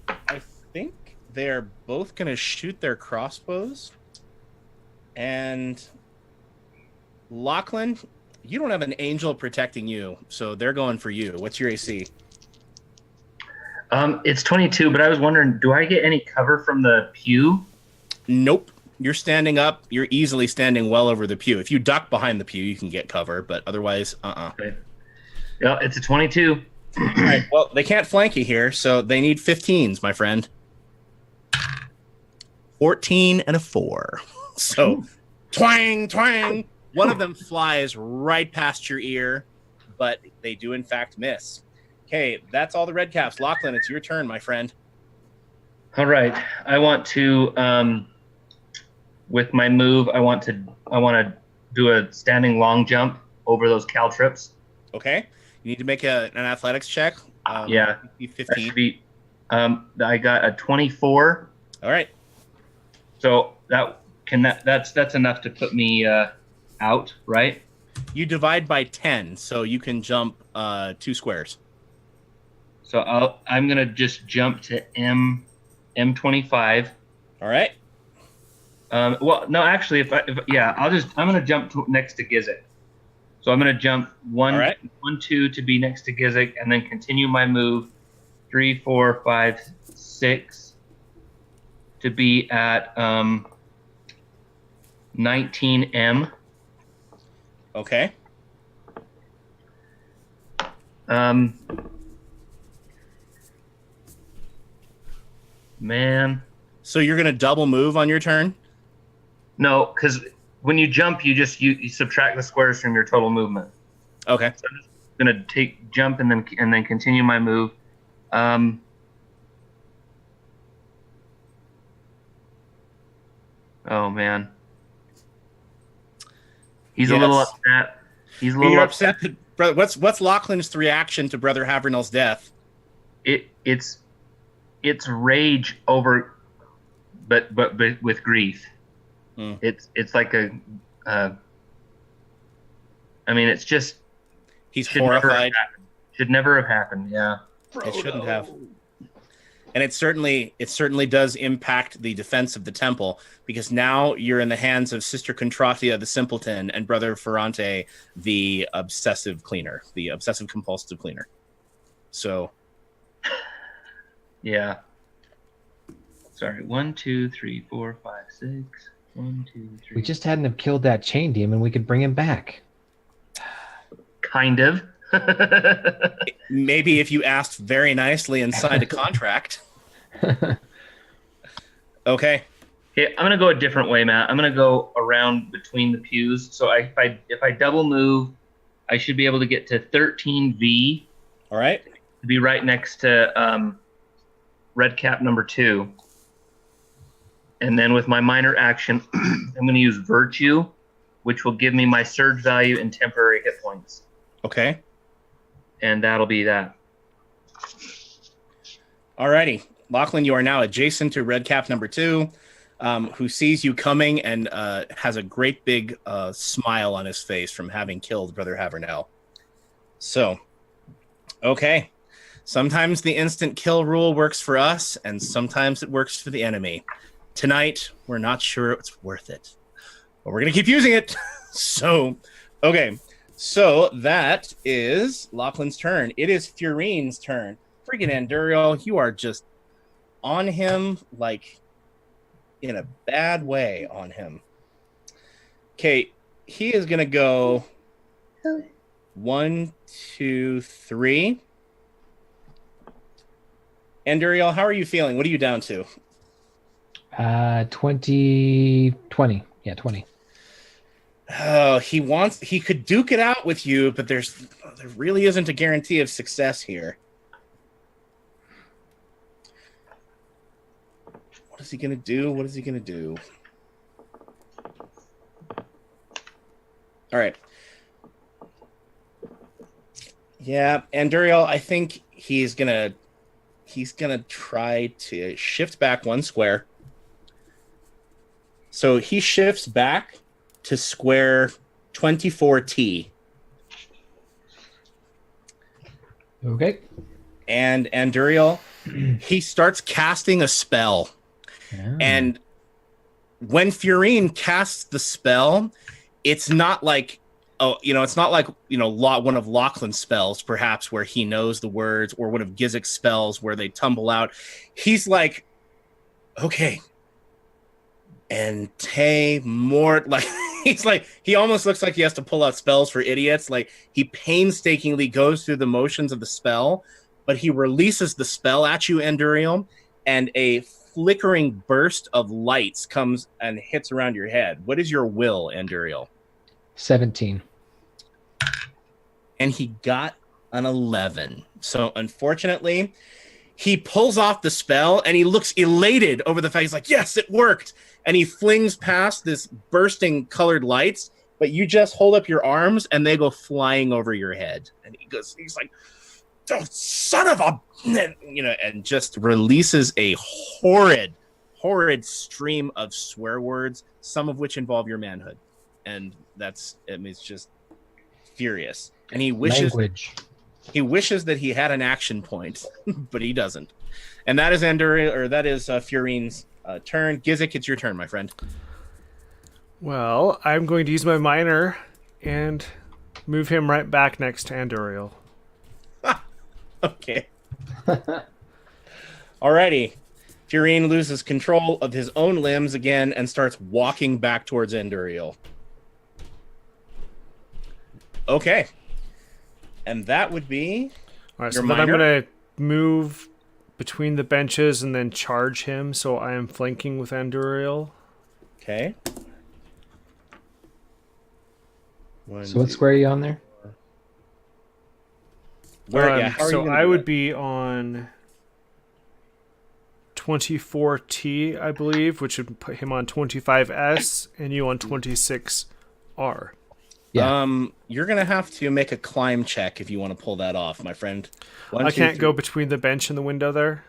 I think they're both going to shoot their crossbows. And Lachlan, you don't have an angel protecting you, so they're going for you. What's your AC?
It's 22, but I was wondering, do I get any cover from the pew?
Nope. You're standing up. You're easily standing well over the pew. If you duck behind the pew, you can get cover, but otherwise,
Okay. Yeah, it's a 22.
All right. Well, they can't flank you here, so they need 15s, my friend. 14 and a 4. So, twang, twang. One of them flies right past your ear, but they do, in fact, miss. Okay, that's all the red caps. Lachlan, it's your turn, my friend.
All right. I want to, with my move, I want to do a standing long jump over those caltrips.
Okay. You need to make an athletics check.
Yeah.
15.
That should be, I got a 24.
All right.
So that's enough to put me out, right?
You divide by 10, so you can jump 2 squares.
So I'm gonna just jump to M25.
All right.
Well, no, actually, I'm gonna jump next to Gizik. So I'm gonna jump 1, 2 to be next to Gizik, and then continue my move 3, 4, 5, 6 to be at 19M.
Okay.
Man.
So you're gonna double move on your turn?
No, because when you jump, you subtract the squares from your total movement.
Okay.
So I'm just gonna jump and then continue my move. Oh man, he's a little upset. He's a little
upset. Brother, what's Lachlan's reaction to Brother Havernell's death?
It's rage over, but with grief. It's like I mean, it's just
he's horrified.
Should never have happened. Yeah,
it shouldn't have. And it certainly does impact the defense of the temple, because now you're in the hands of Sister Contratia the Simpleton and Brother Ferrante the obsessive cleaner, the obsessive compulsive cleaner. So,
yeah. Sorry, 1, 2, 3, 4, 5, 6. 1, 2, 3.
We just hadn't have killed that chain demon, we could bring him back.
Kind of.
Maybe if you asked very nicely and signed a contract. Okay.
Okay, I'm gonna go a different way, Matt. I'm gonna go around between the pews. So if I double move, I should be able to get to 13V.
All right.
To be right next to red cap number 2. And then with my minor action, I'm going to use Virtue, which will give me my surge value and temporary hit points.
Okay.
And that'll be that.
Alrighty. Lachlan, you are now adjacent to red cap number 2, who sees you coming and has a great big smile on his face from having killed Brother Havernell. So, okay. Sometimes the instant kill rule works for us, and sometimes it works for the enemy. Tonight, we're not sure it's worth it, but we're going to keep using it. So, okay. So that is Lachlan's turn. It is Furine's turn. Freaking Anduriel, you are just on him like in a bad way on him. Okay, he is going to go 1, 2, 3. Anduriel, how are you feeling? What are you down to?
20. Yeah, 20.
Oh, he could duke it out with you, but there really isn't a guarantee of success here. What is he going to do? What is he going to do? All right. Yeah, Anduriel, I think he's going to try to shift back 1 square. So he shifts back to square 24T.
Okay.
And Anduriel, he starts casting a spell.
Yeah.
And when Furine casts the spell, it's not like one of Lachlan's spells, perhaps, where he knows the words, or one of Gizik's spells where they tumble out. He's like, okay, and more like he's like, he almost looks like he has to pull out spells for idiots. Like, he painstakingly goes through the motions of the spell, but he releases the spell at you, Anduriel, and a flickering burst of lights comes and hits around your head. What is your will, Anduriel?
17.
And he got an 11. So unfortunately, he pulls off the spell and he looks elated over the fact. He's like, yes, it worked. And he flings past this bursting colored lights, but you just hold up your arms and they go flying over your head. And he's like, oh, son of a, and just releases a horrid stream of swear words, some of which involve your manhood. And it's just furious. And he wishes that he had an action point, but he doesn't. And that is Furine's turn. Gizik, it's your turn, my friend.
Well, I'm going to use my minor and move him right back next to Anduriel.
Okay. Alrighty. Furine loses control of his own limbs again and starts walking back towards Anduriel. Okay. And that would be
all right, so then I'm going to move between the benches and then charge him, so I am flanking with Anduriel.
Okay.
So what square are you on there?
So I would be on 24T, I believe, which would put him on 25S, and you on 26R.
Yeah. You're gonna have to make a climb check if you want to pull that off, my friend.
I can't go between the bench and the window there.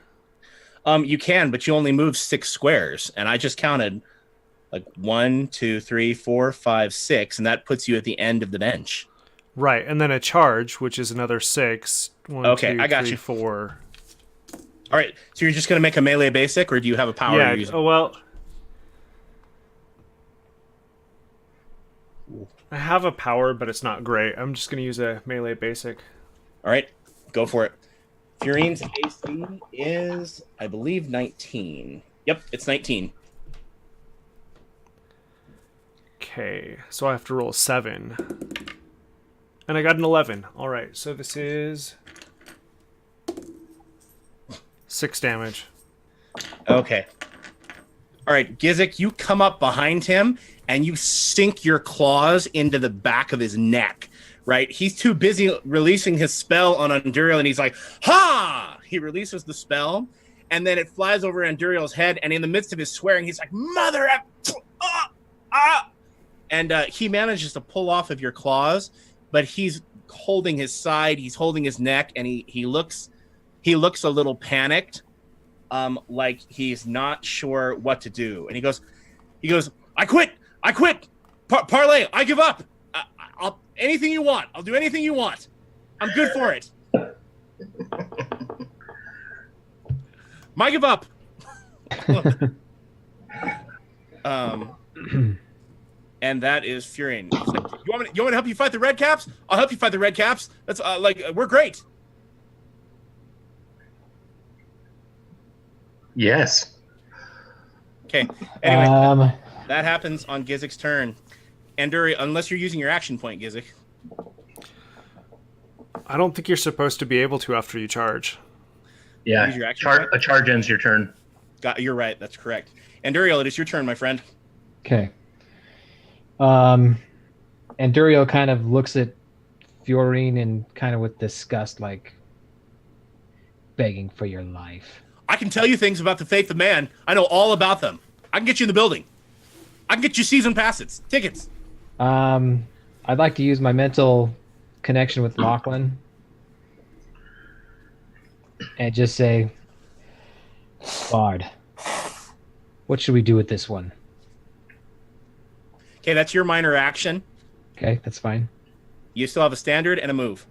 You can, but you only move 6 squares, and I just counted like 1, 2, 3, 4, 5, 6, and that puts you at the end of the bench.
Right, and then a charge, which is another 6. 1,
okay,
2,
I got
3,
you.
4.
All right, so you're just gonna make a melee basic, or do you have a power?
Yeah. Oh well. I have a power, but it's not great. I'm just going to use a melee basic.
All right, go for it. Furine's AC is, I believe, 19. Yep, it's 19.
Okay, so I have to roll 7. And I got an 11. All right, so this is 6 damage.
Okay. All right, Gizik, you come up behind him and you sink your claws into the back of his neck, right? He's too busy releasing his spell on Anduriel, and he's like, ha! He releases the spell, and then it flies over Anduriel's head, and in the midst of his swearing, he's like, mother of... And he manages to pull off of your claws, but he's holding his side, he's holding his neck, and he looks a little panicked, like he's not sure what to do. And he goes, I quit. Parlay, I give up. I'll anything you want. I'll do anything you want. I'm good for it. I give up. And that is Furion. He's like, you want me to help you fight the Red Caps? I'll help you fight the Red Caps. That's we're great.
Yes.
Okay. Anyway, that happens on Gizik's turn. Anduri, unless you're using your action point, Gizik.
I don't think you're supposed to be able to after you charge.
Yeah.
Use your action point?
A charge ends your turn.
You're right. That's correct. Anduriel, it is your turn, my friend.
Okay. Anduriel kind of looks at Fiorine and kind of with disgust, like begging for your life.
I can tell you things about the faith of man. I know all about them. I can get you in the building. I can get you season passes, tickets.
I'd like to use my mental connection with Lachlan and just say, Bard, what should we do with this one?
Okay, that's your minor action.
Okay, that's fine.
You still have a standard and a move.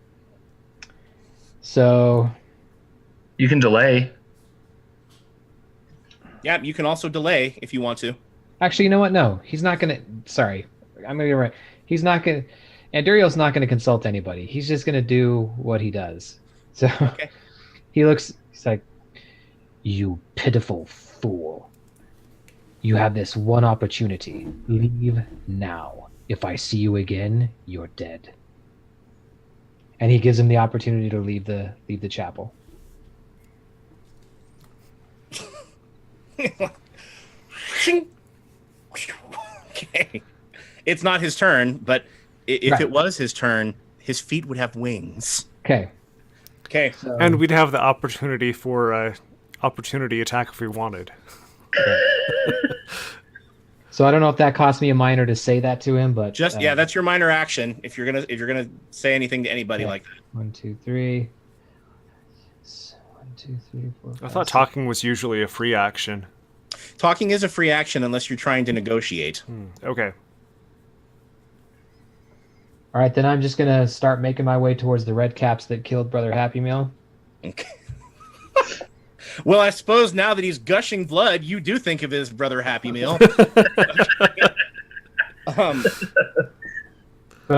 So
you can delay.
Yeah, you can also delay if you want to.
Actually, you know what? No, he's not going to. Sorry. I'm going to get right. He's not going to. Anduriel's not going to consult anybody. He's just going to do what he does. So
okay.
He's like, you pitiful fool. You have this one opportunity. Leave now. If I see you again, you're dead. And he gives him the opportunity to leave the chapel.
Okay. It's not his turn, but if
right.
It was his turn, his feet would have wings.
Okay.
Okay.
So,
and we'd have the opportunity for opportunity attack if we wanted.
So I don't know if that cost me a minor to say that to him, but
just that's your minor action. If you're gonna say anything to anybody like that.
1, 2, 3. 1, 2, 3, 4, 5,
I thought
6.
talking was usually a free action.
Talking is a free action unless you're trying to negotiate.
Okay.
All right, then I'm just gonna start making my way towards the red caps that killed Brother Happy Meal.
Okay. Well, I suppose now that he's gushing blood, you do think of his Brother Happy Meal.
But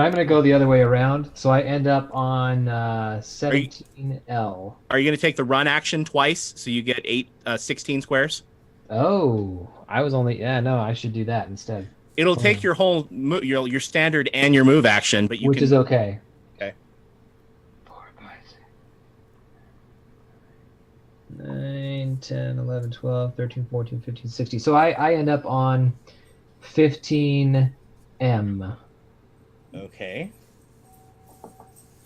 I'm going to go the other way around, so I end up on 17L.
Are you going to take the run action twice, so you get 16 squares?
Oh, I was only... Yeah, no, I should do that instead.
It'll take your whole your standard and your move action, but
Which is okay.
Okay.
4, 5, 6, 9, 10, 11, 12, 13, 14, 15, 16. So I end up on 15M.
Okay.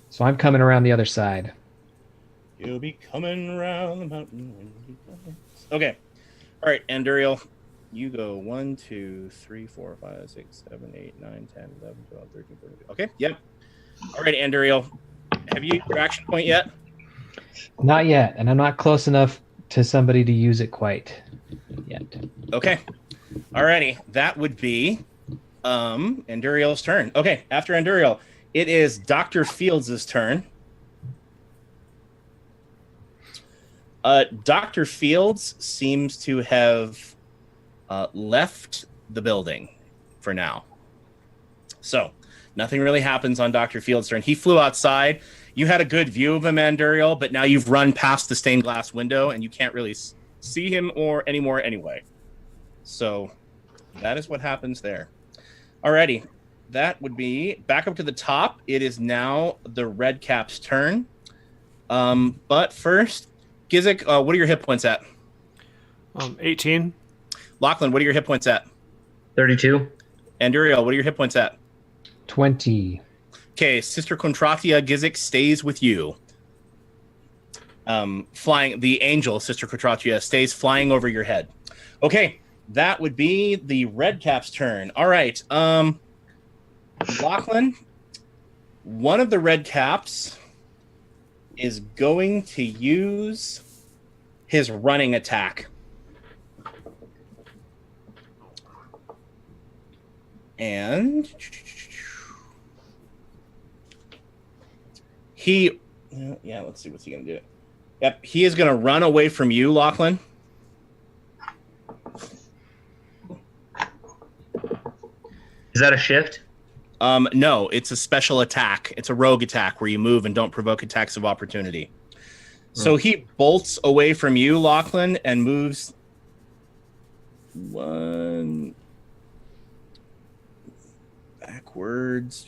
So I'm coming around the other side.
You'll be coming around the mountain when you go. Okay. All right, Anduriel, you go 1, 2, 3, 4, 5, 6, 7, 8, 9, 10, 11, 12, 13, 14. Okay, yep. All right, Anduriel, have you used your action point yet?
Not yet, and I'm not close enough to somebody to use it quite yet.
Okay. Alrighty, that would be Anduriel's turn. Okay, after Anduriel, it is Dr. Fields' turn. Dr. Fields seems to have left the building for now. So, nothing really happens on Dr. Fields' turn. He flew outside. You had a good view of him, Anduriel, but now you've run past the stained glass window and you can't really see him anymore anyway. So, that is what happens there. Alrighty, that would be back up to the top. It is now the Red Cap's turn. But first, Gizik, what are your hit points at?
18.
Lachlan, what are your hit points at?
32.
Anduriel, what are your hit points at?
20.
Okay, Sister Contratia, Gizik stays with you. Flying, the angel, Sister Contratia, stays flying over your head. Okay, that would be the Red Cap's turn. All right, Lachlan, one of the Red Caps is going to use his running attack. And let's see what's he going to do. Yep, he is going to run away from you, Lachlan.
Is that a shift?
No, it's a special attack. It's a rogue attack where you move and don't provoke attacks of opportunity. So he bolts away from you, Lachlan, and moves 1 backwards.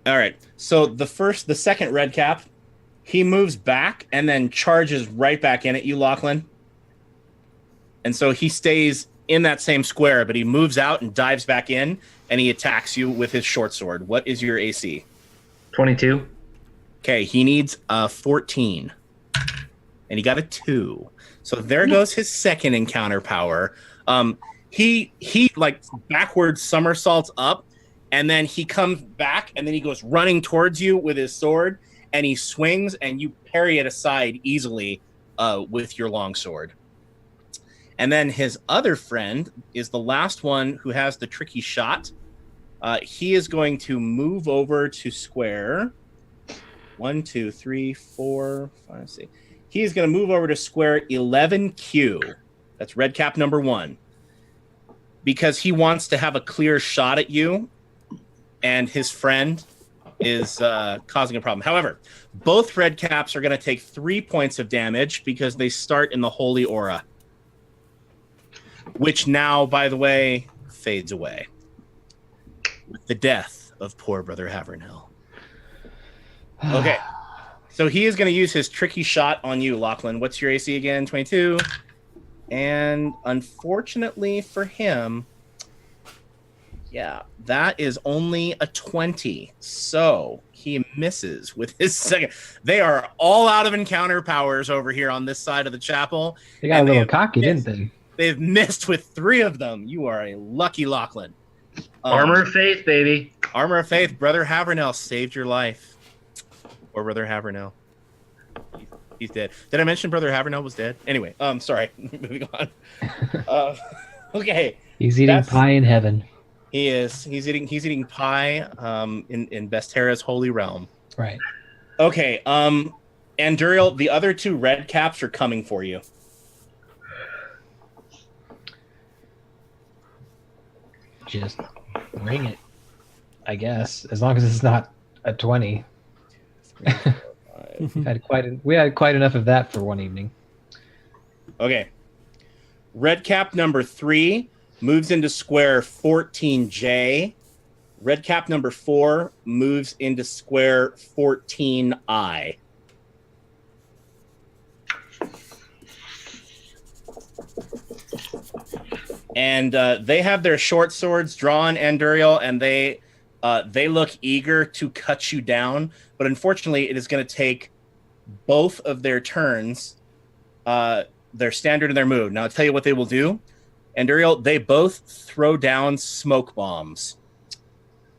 All right. So the second red cap, he moves back and then charges right back in at you, Lachlan. And so he stays in that same square, but he moves out and dives back in, and he attacks you with his short sword. What is your AC?
22.
Okay, he needs a 14. And he got a 2. So there goes his second encounter power. He like backwards somersaults up, and then he comes back, and then he goes running towards you with his sword, and he swings, and you parry it aside easily with your long sword. And then his other friend is the last one who has the tricky shot. He is going to move over to square 1, 2, 3, 4, 5, 6. He is going to move over to square 11Q. That's red cap number 1. Because he wants to have a clear shot at you, and his friend is causing a problem. However, both red caps are going to take 3 points of damage because they start in the Holy Aura, which now, by the way, fades away with the death of poor Brother Havernell. Okay, so he is going to use his tricky shot on you, Lachlan. What's your AC again? 22. And unfortunately for him, yeah, that is only a 20. So he misses with his second. They are all out of encounter powers over here on this side of the chapel.
They got a little cocky, didn't they?
They've missed with 3 of them. You are a lucky Lachlan.
Armor of Faith, baby.
Armor of Faith. Brother Havernell saved your life. Or Brother Havernell. He's dead. Did I mention Brother Havernell was dead? Anyway, sorry. Moving on. Okay.
He's eating pie in heaven.
He is. He's eating pie in Bestera's holy realm.
Right.
Okay. Anduriel, the other 2 red caps are coming for you.
Just bring it, I guess, as long as it's not a 20. 3, 4, 5. We had quite enough of that for one evening.
Okay. Red cap number 3 moves into square 14J. Red cap number 4 moves into square 14I. And they have their short swords drawn, Anduriel, and they look eager to cut you down. But unfortunately, it is going to take both of their turns, their standard and their move. Now, I'll tell you what they will do. Anduriel, they both throw down smoke bombs.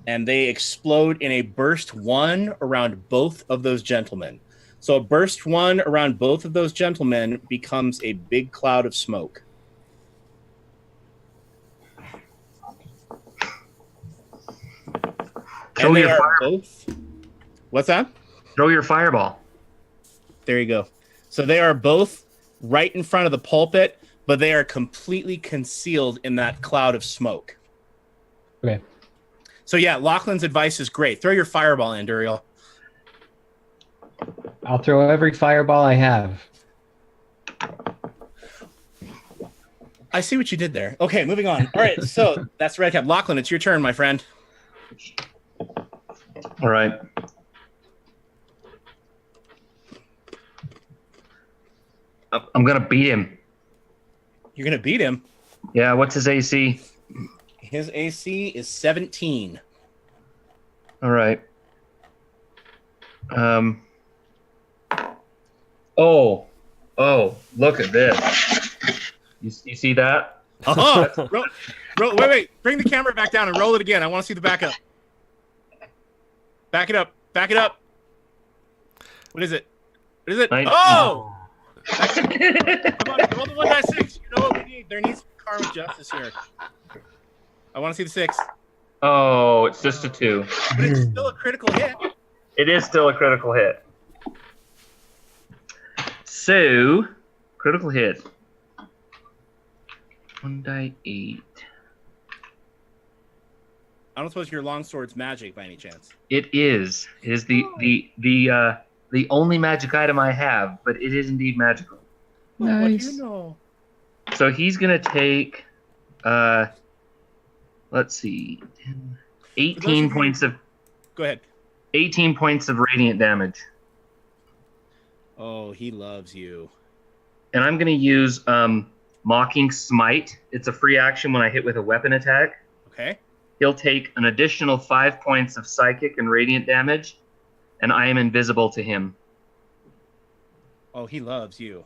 And they explode in a burst 1 around both of those gentlemen. So a burst 1 around both of those gentlemen becomes a big cloud of smoke.
Throw
And they
your
are both. What's that?
Throw your fireball.
There you go. So they are both right in front of the pulpit, but they are completely concealed in that cloud of smoke.
Okay.
So yeah, Lachlan's advice is great. Throw your fireball, Anduriel.
I'll throw every fireball I have.
I see what you did there. Okay, moving on. All right, so that's red cap. Lachlan, it's your turn, my friend.
All right. I'm going to beat him.
You're going to beat him?
Yeah, what's his AC?
His AC is 17.
All right. Oh, look at this. You see that?
Uh-huh. Wait. Bring the camera back down and roll it again. I want to see the backup. Back it up. What is it? Oh! Come on, roll the 1d6. You know what we need. There needs to be karmic justice here. I want to see the 6.
Oh, it's just a 2.
But it's still a critical hit.
It is still a critical hit. So, critical hit. 1d8.
I don't suppose your longsword's magic by any chance.
It is. It is the only magic item I have, but it is indeed magical.
Well, what do
Nice.
you know?
So he's gonna take, let's see, 18 points of
Go ahead.
18 points of radiant damage,
Oh, he loves you.
and I'm gonna use Mocking Smite. It's a free action when I hit with a weapon attack.
Okay.
He'll take an additional 5 points of psychic and radiant damage, and I am invisible to him.
Oh, he loves you.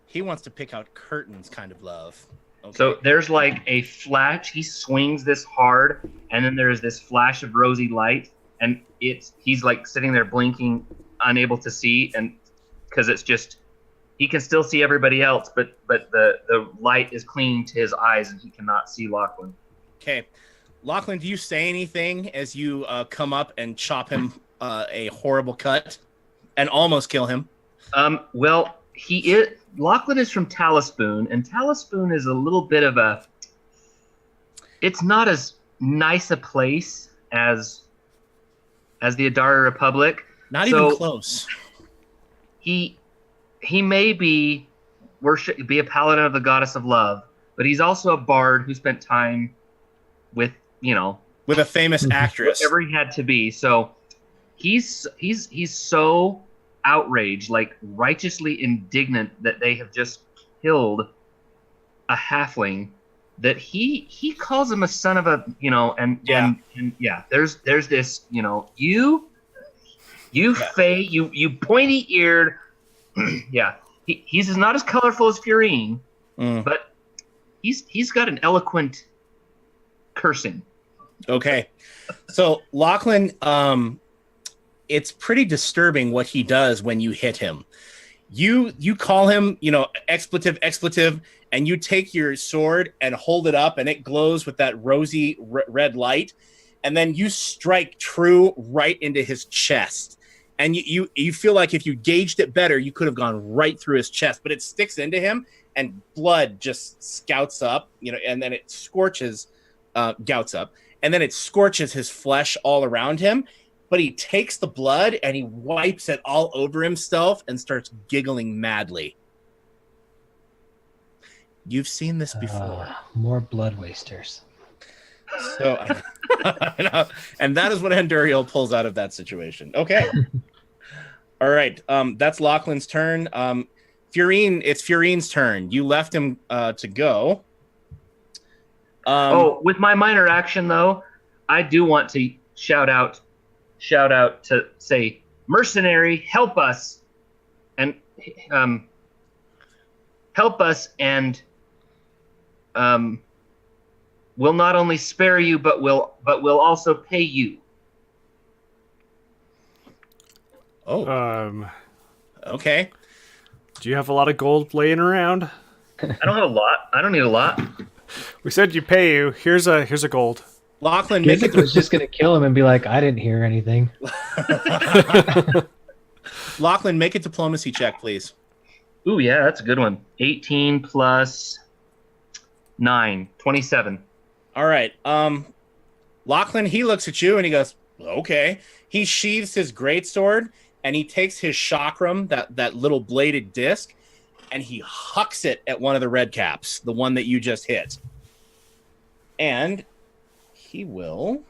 He wants to pick out curtains kind of love. Okay.
So there's like a flash. He swings this hard, and then there's this flash of rosy light, and he's like sitting there blinking, unable to see, and because it's just he can still see everybody else, but the light is clinging to his eyes, and he cannot see Lachlan.
Okay. Lachlan, do you say anything as you come up and chop him a horrible cut and almost kill him?
Well, Lachlan is from Talispoon, and Talispoon is a little bit of a. It's not as nice a place as the Adara Republic.
Not even close.
He may be a paladin of the goddess of love, but he's also a bard who spent time with
with a famous actress.
whatever he had to be. So he's so outraged, like righteously indignant that they have just killed a halfling, that he calls him a son of a and yeah, there's this you Fae, you pointy eared. Yeah, he's not as colorful as Furine, but he's got an eloquent cursing.
Okay. So Lachlan, it's pretty disturbing what he does when you hit him. You call him, expletive, and you take your sword and hold it up, and it glows with that rosy red light, and then you strike true right into his chest. And you feel like if you gauged it better, you could have gone right through his chest, but it sticks into him, and blood just scouts up, and then it scorches, gouts up, and then it scorches his flesh all around him. But he takes the blood and he wipes it all over himself and starts giggling madly. You've seen this before.
More blood wasters.
So, and that is what Anduriel pulls out of that situation. Okay. All right. That's Lachlan's turn. Furine, it's Furine's turn. You left him to go.
With my minor action though, I do want to shout out to say, mercenary, help us, and we'll not only spare you, but we'll also pay you.
Oh. Okay.
Do you have a lot of gold laying around?
I don't have a lot. I don't need a lot.
We said you pay you. Here's a gold.
Lachlan,
Gizik was just going to kill him and be like, I didn't hear anything.
Lachlan, make a diplomacy check, please.
Ooh, yeah, that's a good one. 18 plus 9, 27.
All right. Lachlan, he looks at you and he goes, okay. He sheathes his greatsword and he takes his chakram, that little bladed disc, and he hucks it at one of the red caps, the one that you just hit. And he will...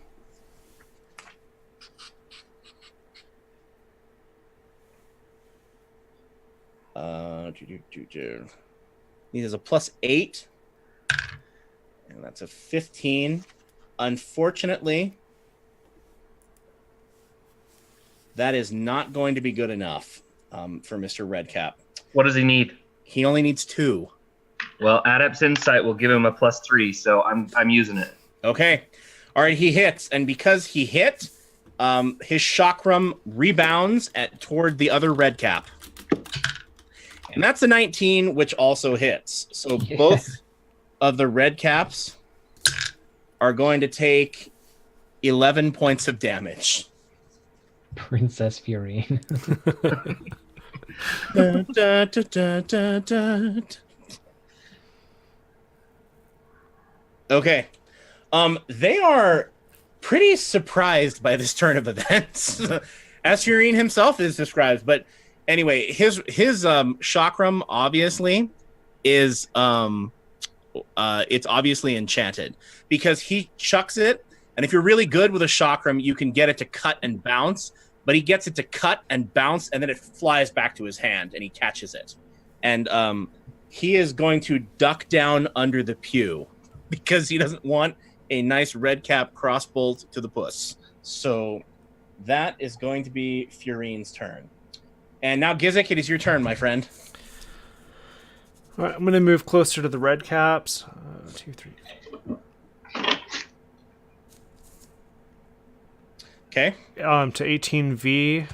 He has a +8, and that's a 15. Unfortunately, that is not going to be good enough for Mr. Redcap.
What does he need?
He only needs 2.
Well, Adept's Insight will give him a +3, so I'm using it.
Okay. All right, he hits, and because he hit, his chakram rebounds toward the other red cap. And that's a 19, which also hits. So both of the red caps are going to take 11 points of damage.
Princess Furine.
Okay. They are pretty surprised by this turn of events, as Furine himself is described. But anyway, his chakram obviously is it's obviously enchanted because he chucks it, and if you're really good with a chakram, you can get it to cut and bounce. But he gets it to cut and bounce, and then it flies back to his hand, and he catches it. And he is going to duck down under the pew because he doesn't want a nice red cap crossbolt to the puss. So that is going to be Furine's turn. And now, Gizik, it is your turn, my friend.
All right, I'm going to move closer to the red caps. 2, 3.
Okay.
To 18V.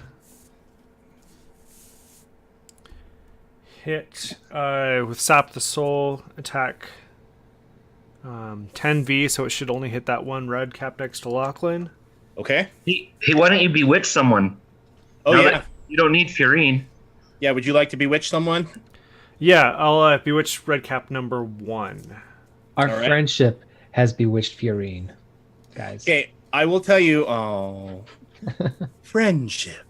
Hit with Sap the Soul, attack 10V, so it should only hit that one red cap next to Lachlan.
Okay.
Hey, why don't you bewitch someone?
Oh,
now
yeah.
You don't need Furine.
Yeah, would you like to bewitch someone?
Yeah, I'll bewitch red cap number 1.
Our
All right.
friendship has bewitched Furine, guys.
Okay, I will tell you, friendship.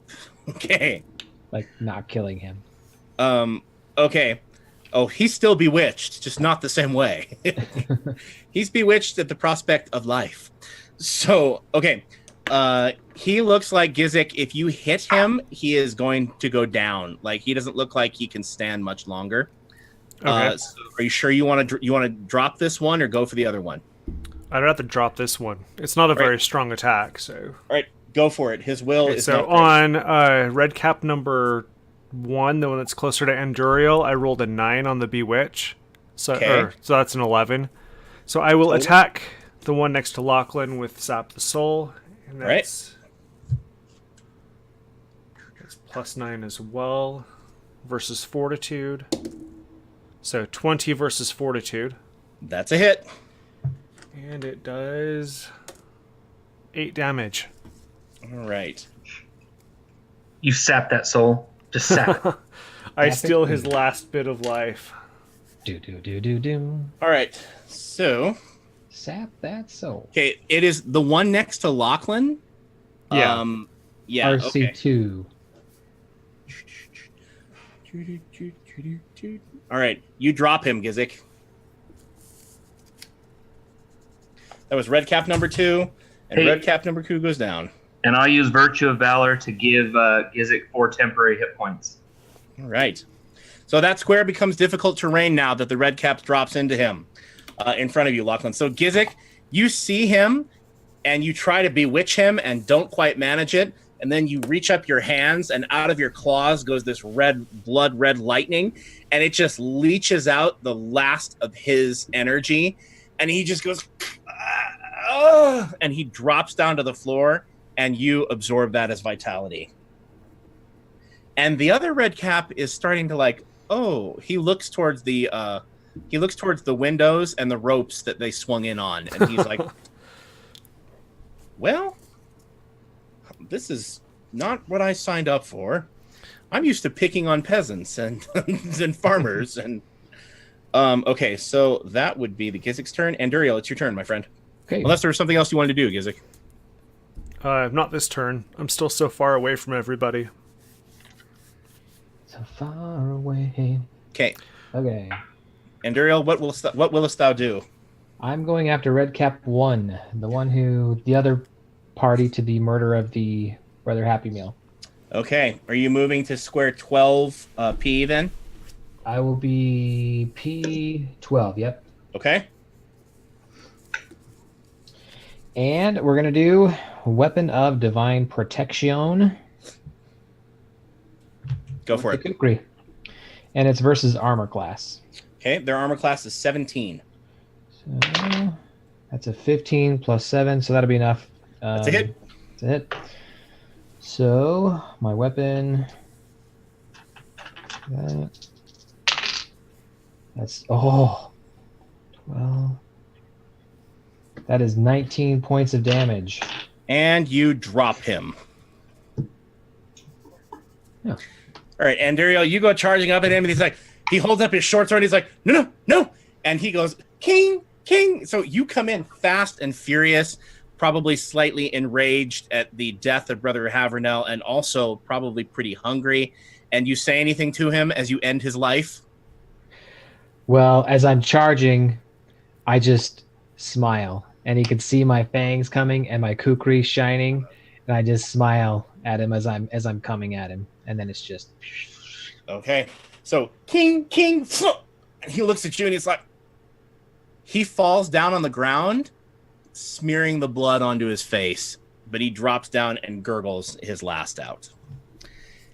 Okay.
Like, not killing him.
Okay. Oh, he's still bewitched, just not the same way. He's bewitched at the prospect of life. So, okay. He looks like Gizik. If you hit him, he is going to go down. Like, he doesn't look like he can stand much longer.
Okay.
So are you sure you want to drop this one or go for the other one?
I'd rather drop this one. It's not a very strong attack, so.
All right, go for it. His will
Okay,
is
so
not great.
on red cap number 1, the one that's closer to Anduriel, I rolled a 9 on the Bewitch. So,
Okay.
so that's an 11. So I will attack the one next to Lachlan with Sap the Soul. And that's +9 as well. Versus Fortitude. So 20 versus Fortitude.
That's a hit.
And it does 8 damage.
All right.
You sap that soul. Just sap it.
I steal his last bit of life.
Do.
All right. So,
Sap that soul.
okay, it is the one next to Lachlan.
Yeah.
Yeah. Okay.
RC2.
All right, you drop him, Gizik. That was red cap number 2, and
Hey.
red cap number 2 goes down.
And I'll use Virtue of Valor to give Gizik 4 temporary hit points.
All right. So that square becomes difficult terrain now that the red cap drops into him in front of you, Lachlan. So Gizik, you see him, and you try to bewitch him and don't quite manage it. And then you reach up your hands, and out of your claws goes this red lightning, and it just leeches out the last of his energy. And he just goes, and he drops down to the floor, and you absorb that as vitality. And the other red cap is starting to he looks towards the windows and the ropes that they swung in on, and he's like, well, this is not what I signed up for. I'm used to picking on peasants and and farmers and okay, so that would be the Gizik's turn. Anduriel, it's your turn, my friend.
Okay.
Unless there was something else you wanted to do, Gizik.
Not this turn. I'm still so far away from everybody.
So far away.
Okay.
Okay.
Anduriel, what willest thou do?
I'm going after Red Cap 1, the other party to the murder of the Brother Happy Meal.
Okay. Are you moving to square 12 P then?
I will be P12, yep.
Okay.
And we're going to do Weapon of Divine Protection.
Go for it.
Kukri. And it's versus armor class.
Okay. Their armor class is 17.
So that's a 15 plus 7, so that'll be enough.
That's a hit.
That's a hit. So my weapon. That's 12. That is 19 points of damage.
And you drop him.
Yeah.
All right, Anduriel, you go charging up at him, and he holds up his short sword, and he's like, no. And he goes, King, King. So you come in fast and furious, probably slightly enraged at the death of Brother Havernell, and also probably pretty hungry. And you say anything to him as you end his life?
Well, as I'm charging, I just smile, and he can see my fangs coming and my kukri shining, and I just smile at him as I'm coming at him, and then it's just
okay. So King, and he looks at you and he's like, he falls down on the ground, smearing the blood onto his face, but he drops down and gurgles his last out.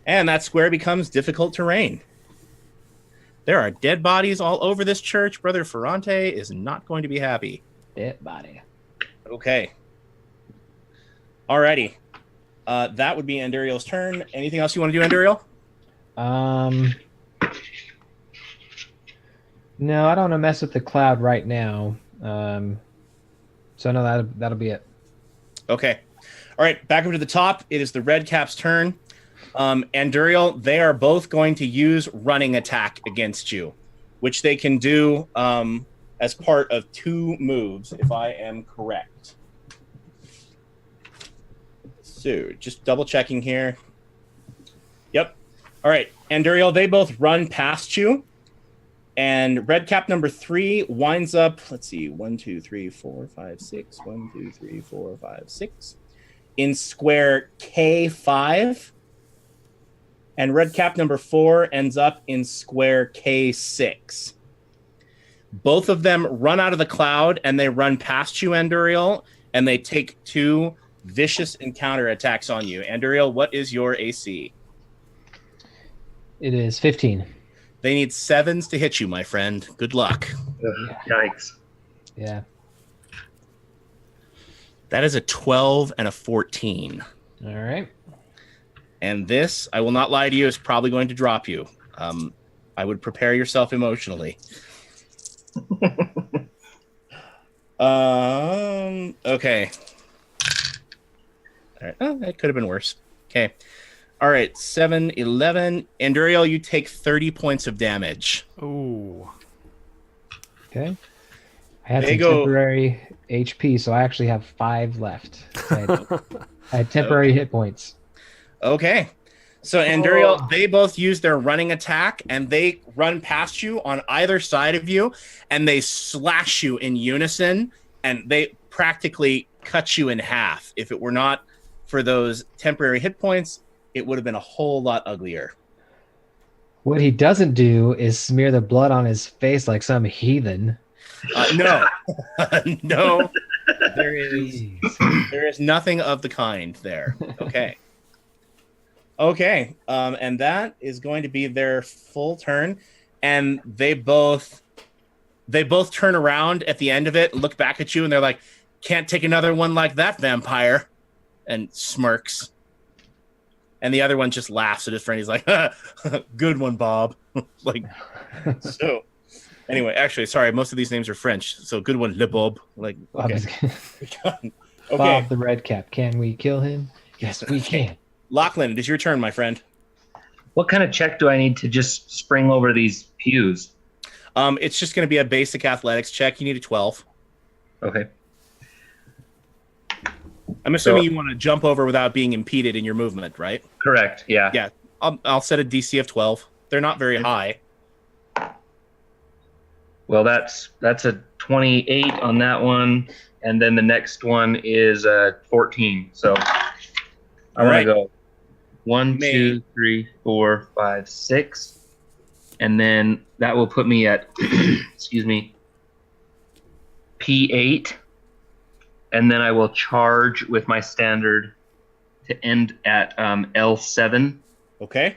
And that square becomes difficult terrain. There are dead bodies all over this church. Brother Ferrante is not going to be happy.
dead body.
Okay. Alrighty. That would be Anduriel's turn. Anything else you want to do, Anduriel?
No, I don't want to mess with the cloud right now. So no, that'll be it.
Okay. All right, back over to the top. It is the Red Cap's turn. Anduriel, they are both going to use running attack against you, which they can do as part of 2 moves, if I am correct. So, just double checking here. Yep. All right, Anduriel, they both run past you. And Red Cap number 3 winds up, let's see, 1, 2, 3, 4, 5, 6. 1, 2, 3, 4, 5, 6. In square K5. And Red Cap number 4 ends up in square K6. Both of them run out of the cloud and they run past you, Anduriel, and they take 2 vicious encounter attacks on you. Anduriel, what is your AC?
It is 15.
They need 7s to hit you, my friend. Good luck.
Yikes.
Yeah.
That is a 12 and a 14.
All right.
And this, I will not lie to you, is probably going to drop you. I would prepare yourself emotionally. Okay. All right. Oh, that could have been worse. Okay. All right. 7, 11. Anduriel, you take 30 points of damage.
Ooh.
Okay. I had
They
some
go-
temporary HP, so I actually have 5 left. I had temporary hit points.
Okay. So, Anduriel, they both use their running attack, and they run past you on either side of you, and they slash you in unison, and they practically cut you in half. If it were not for those temporary hit points, it would have been a whole lot uglier.
What he doesn't do is smear the blood on his face like some heathen.
No. No. There
Jeez.
is nothing of the kind there. Okay. Okay. And that is going to be their full turn. And they both turn around at the end of it, look back at you, and they're like, "Can't take another one like that, vampire," and smirks. And the other one just laughs at his friend. He's like, "Good one, Bob." Like, so. Anyway, actually, sorry, most of these names are French, so good one, Le Bob. Like, okay. Okay.
Bob the Red Cap. Can we kill him? Yes, we can.
Lachlan, it is your turn, my friend.
What kind of check do I need to just spring over these pews?
It's just going to be a basic athletics check. You need a 12.
Okay.
I'm assuming you want to jump over without being impeded in your movement, right?
Correct. Yeah.
Yeah. I'll set a DC of 12. They're not very high.
Well, that's a 28 on that one, and then the next one is 14. So I'm
right.
gonna go 1, 2, 3, 4, 5, 6, and then that will put me at excuse me, P8, and then I will charge with my standard to end at L7.
Okay.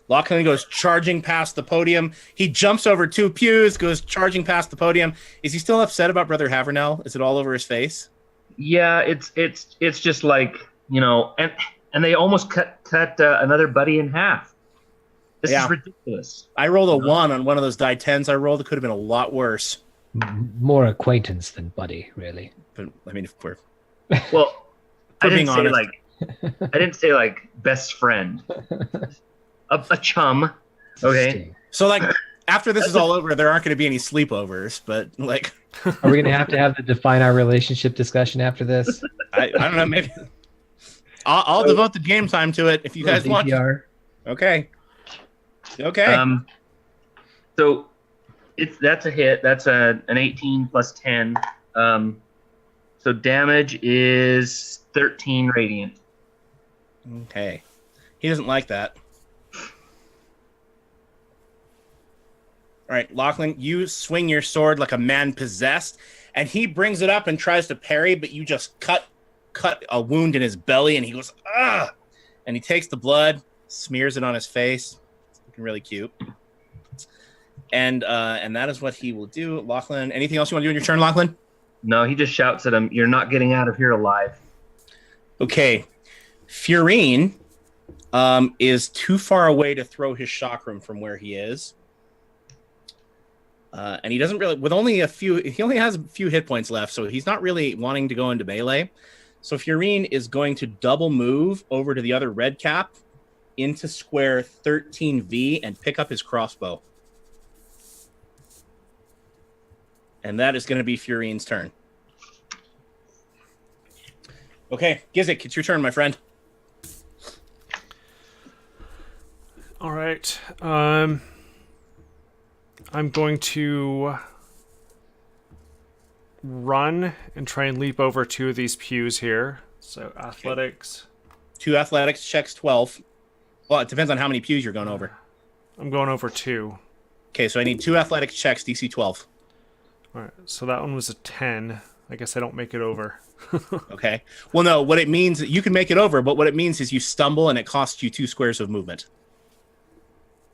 Lachlan goes charging past the podium. He jumps over 2 pews, goes charging past the podium. Is he still upset about Brother Havernell? Is it all over his face?
Yeah, it's just like, you know, and they almost cut another buddy in half. This is ridiculous.
I rolled a 1 on one of those die 10s I rolled. It could have been a lot worse.
More acquaintance than buddy, really.
But I mean, if we're
Well, I
being
didn't say
honest.
I didn't say like best friend, a chum. Okay.
so like after this is all over, there aren't going to be any sleepovers. But like,
Are we going to have the define our relationship discussion after this?
I don't know. Maybe I'll devote the game time to it if you guys want. Okay.
So that's a hit. That's an 18 plus 10. So damage is 13 radiant.
Okay. He doesn't like that. All right, Lachlan, you swing your sword like a man possessed, and he brings it up and tries to parry, but you just cut a wound in his belly, and he goes, "Ah!" And he takes the blood, smears it on his face. It's looking really cute. And that is what he will do. Lachlan, anything else you want to do in your turn, Lachlan?
No, he just shouts at him, "You're not getting out of here alive."
Okay. Furine is too far away to throw his chakram from where he is. And he doesn't really, with only a few, he only has a few hit points left, so he's not really wanting to go into melee. So Furine is going to double move over to the other red cap into square 13V and pick up his crossbow. And that is going to be Furine's turn. Okay, Gizik, it's your turn, my friend.
All right. I'm going to run and try and leap over 2 of these pews here. So athletics.
2 athletics checks 12. Well, it depends on how many pews you're going over.
I'm going over 2.
Okay, so I need 2 athletics checks, DC 12.
All right, so that one was a 10. I guess I don't make it over.
Okay. Well, no, what it means, you can make it over, but what it means is you stumble and it costs you 2 squares of movement.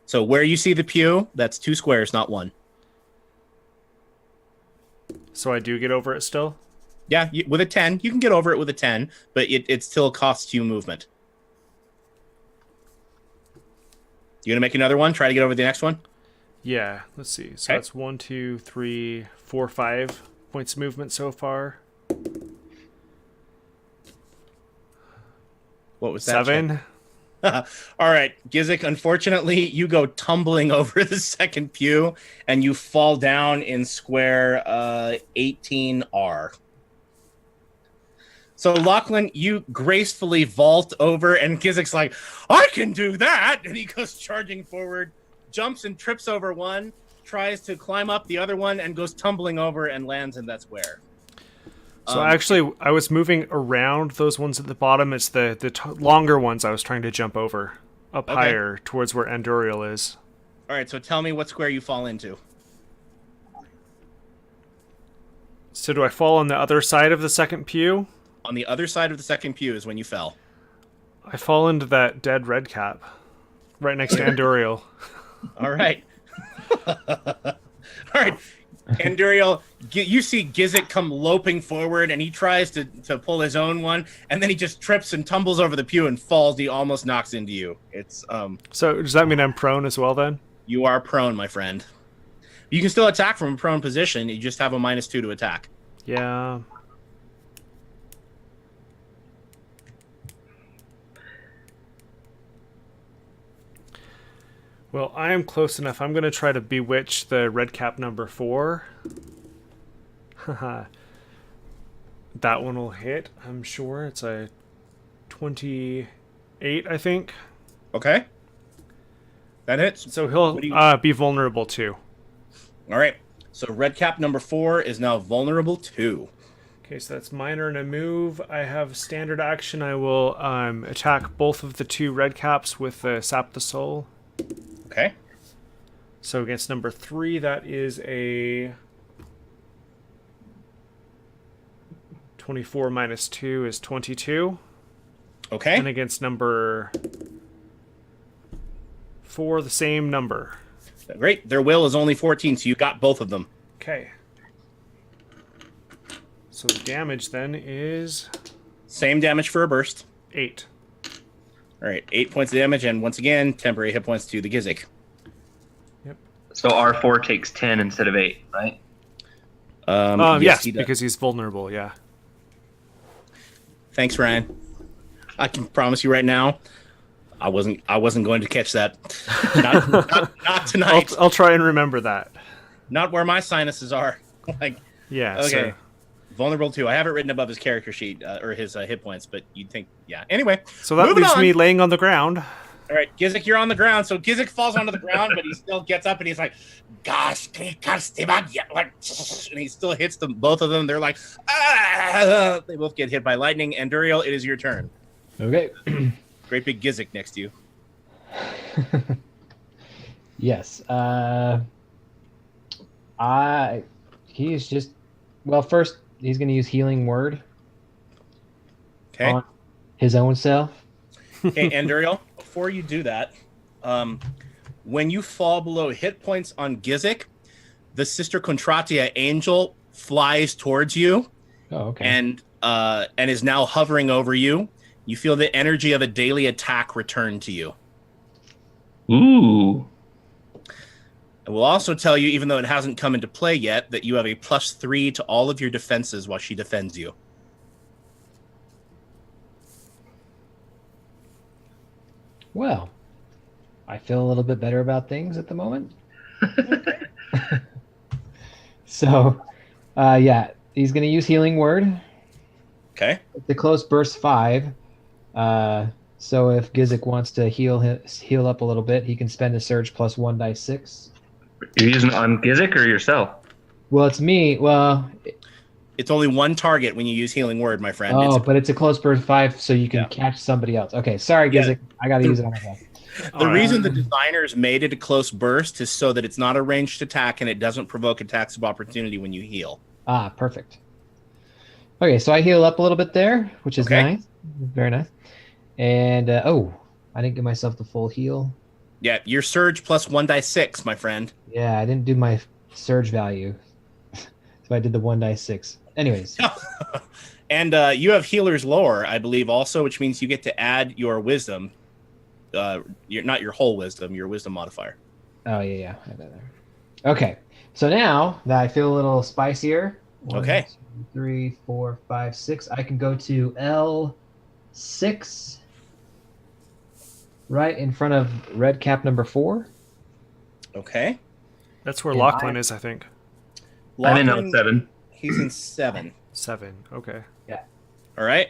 So where you see the pew, that's 2 squares, not 1.
So I do get over it still?
Yeah, with a 10. You can get over it with a 10, but it still costs you movement. You going to make another one? Try to get over the next one?
Yeah, let's see. So that's 1, 2, 3, 4, 5 points of movement so far.
What was that?
7.
All right, Gizik, unfortunately, you go tumbling over the second pew, and you fall down in square 18R. So, Lachlan, you gracefully vault over, and Gizik's like, "I can do that!" And he goes charging forward, jumps and trips over one, tries to climb up the other one, and goes tumbling over and lands in that square.
So actually, I was moving around those ones at the bottom. It's the longer ones I was trying to jump over, up higher towards where Andoriel is.
All right, so tell me what square you fall into.
So do I fall on the other side of the second pew?
On the other side of the second pew is when you fell.
I fall into that dead red cap, right next to Andoriel.
All right. All right. Anduriel, you see Gizik come loping forward, and he tries to pull his own one, and then he just trips and tumbles over the pew and falls. He almost knocks into you. It's
So does that mean I'm prone as well then?
You are prone, my friend. You can still attack from a prone position. You just have a -2 to attack.
Yeah. Well, I am close enough. I'm going to try to bewitch the red cap number 4. Haha. That one will hit, I'm sure. It's a 28, I think.
Okay. That hits.
So he'll be vulnerable too.
All right. So red cap number 4 is now vulnerable too.
Okay, so that's minor and a move. I have standard action. I will attack both of the 2 red caps with Sap the Soul.
Okay.
So against number 3, that is a 24 minus 2 is 22.
Okay.
And against number 4, the same number.
Great. Their will is only 14, so you got both of them.
Okay. So the damage then is...
Same damage for a burst.
8.
All right, 8 points of damage, and once again, temporary hit points to the Gizik.
Yep.
So R4 takes 10 instead of 8, right?
Yes, because he's vulnerable, yeah.
Thanks, Ryan. I can promise you right now, I wasn't going to catch that. Not tonight.
I'll try and remember that.
Not where my sinuses are. Like,
Yeah.
okay.
So.
Vulnerable 2. I have it written above his character sheet or his hit points, but you'd think, yeah. Anyway,
So that leaves me laying on the ground.
All right, Gizik, you're on the ground. So Gizik falls onto the ground, but he still gets up and he's like, "Gosh, and he still hits them, both of them. They're like, ah! They both get hit by lightning. And Duriel, it is your turn.
Okay.
Great big Gizik next to you.
Yes. He's just, well, first he's going to use healing word.
Okay.
On his own self.
Okay, and Duriel, before you do that, when you fall below hit points on Gizik, the Sister Contratia angel flies towards you.
Oh, okay.
And is now hovering over you. You feel the energy of a daily attack return to you.
Ooh.
I will also tell you, even though it hasn't come into play yet, that you have a +3 to all of your defenses while she defends you.
Well, I feel a little bit better about things at the moment. So, yeah, he's going to use healing word.
Okay.
The close burst 5. So if Gizik wants to heal up a little bit, he can spend a surge plus 1 dice 6.
You're using it on Gizik or yourself?
Well, it's me. Well,
it's only one target when you use healing word, my friend.
Oh, but it's a close burst 5, so you can catch somebody else. Okay, sorry, Gizik. Yeah. I got to use it on myself.
The reason the designers made it a close burst is so that it's not a ranged attack and it doesn't provoke attacks of opportunity when you heal.
Ah, perfect. Okay, so I heal up a little bit there, which is nice. Very nice. And, I didn't give myself the full heal.
Yeah, your surge plus 1 dice 6, my friend.
Yeah, I didn't do my surge value. So I did the 1 dice 6. Anyways.
And you have healer's lore, I believe, also, which means you get to add your wisdom. Not your whole wisdom, your wisdom modifier.
Oh, yeah. I have that there. Okay, so now that I feel a little spicier. 1, 2, 3, 4, 5, 6. I can go to L6. Right in front of red cap number 4.
Okay.
That's where Lachlan is, I think.
I'm in 7.
He's in 7.
7. Okay.
Yeah.
All right.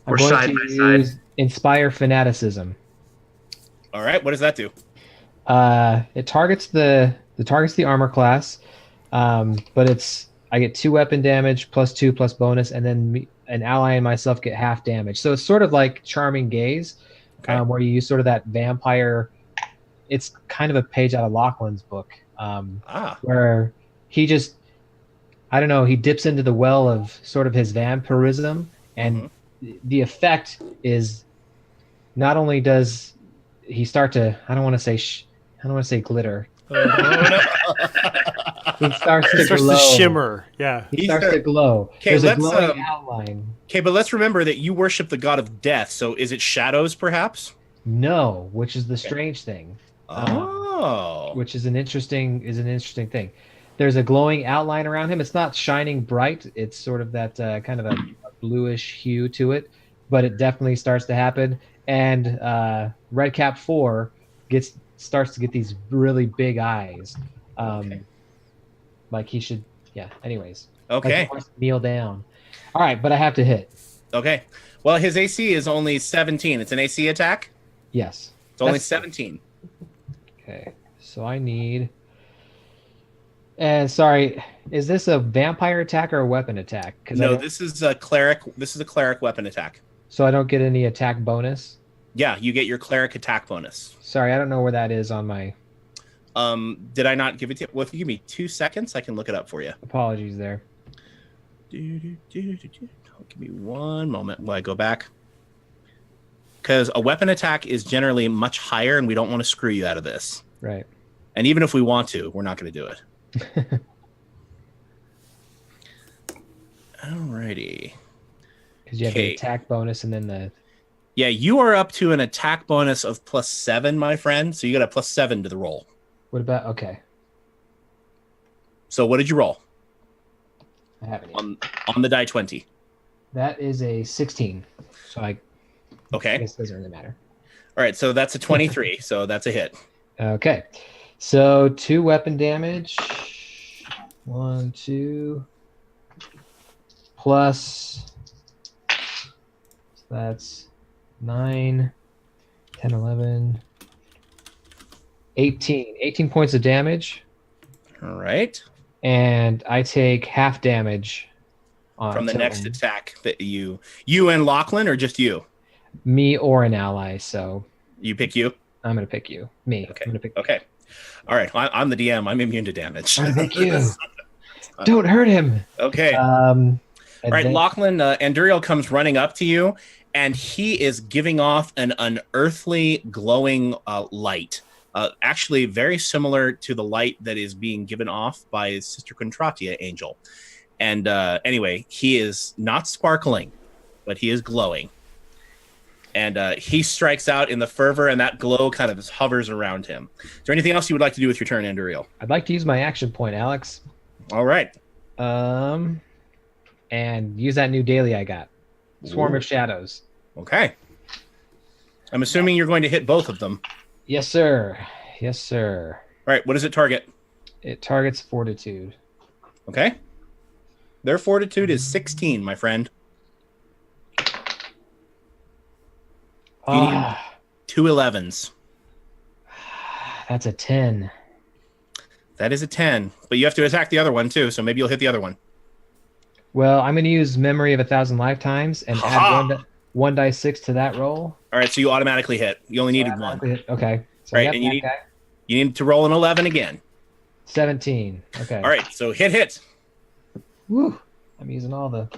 We're side by side.
Inspire Fanaticism.
All right. What does that do?
It targets the armor class, but I get 2 weapon damage plus 2 plus bonus, and then an ally and myself get half damage. So it's sort of like Charming Gaze. Where you use sort of that vampire. It's kind of a page out of Lachlan's book, where he just, I don't know, he dips into the well of sort of his vampirism, and the effect is not only does he start to, I don't want to say glitter. He starts to
shimmer. Yeah.
He starts to glow. There's a glowing outline.
Okay, but let's remember that you worship the god of death. So is it shadows, perhaps?
No, which is the strange thing. Which is an interesting thing. There's a glowing outline around him. It's not shining bright. It's sort of that kind of a bluish hue to it, but it definitely starts to happen. And Red Cap 4 starts to get these really big eyes. Like he should, yeah. Anyways.
Okay.
Like he wants to kneel down. All right, but I have to hit.
Okay. Well, his AC is only 17. It's an AC attack?
Yes.
It's only 17.
Okay. So I need... And sorry, is this a vampire attack or a weapon attack?
No, this is a cleric. This is a cleric weapon attack.
So I don't get any attack bonus?
Yeah, you get your cleric attack bonus.
Sorry, I don't know where that is on my...
Did I not give it to you? Well, if you give me 2 seconds, I can look it up for you.
Apologies there.
Give me 1 moment while I go back. Because a weapon attack is generally much higher, and we don't want to screw you out of this.
Right.
And even if we want to, we're not going to do it. Alrighty.
Because you have the attack bonus and then the...
Yeah, you are up to an attack bonus of +7, my friend. So you got a +7 to the roll.
What about... Okay.
So what did you roll?
I haven't
on the die 20.
That is a 16. So I guess it doesn't really matter.
All right, so that's a 23. So that's a hit.
Okay. So 2 weapon damage. 1, 2. Plus. So that's 9, 10, 11, 18. 18 points of damage.
All right.
And I take half damage
from the next attack that you and Lachlan, or just you?
Me or an ally. So
you pick you.
I'm gonna pick you. Me.
Okay.
I'm gonna pick
okay. All right. I'm the DM. I'm immune to damage.
I'm gonna pick you. Don't hurt him.
Okay. All right. Lachlan, Anduriel comes running up to you, and he is giving off an unearthly glowing light. Actually, very similar to the light that is being given off by Sister Contratia Angel. And anyway, he is not sparkling, but he is glowing. And he strikes out in the fervor, and that glow kind of hovers around him. Is there anything else you would like to do with your turn, Anduriel?
I'd like to use my action point, Alex.
All right.
And use that new daily I got. Swarm of Shadows.
Okay. I'm assuming you're going to hit both of them.
Yes, sir. Yes, sir.
All right. What does it target?
It targets Fortitude.
Okay. Their Fortitude is 16, my friend. You need 2 11s.
That's a 10.
That is a 10. But you have to attack the other one, too, so maybe you'll hit the other one.
Well, I'm going to use Memory of 1,000 Lifetimes and add one dice 6 to that roll.
All right, so you automatically hit. You only needed 1.
Okay. So
right, and you need to roll an 11 again.
17. Okay.
All right, so hit.
Woo. I'm using all the...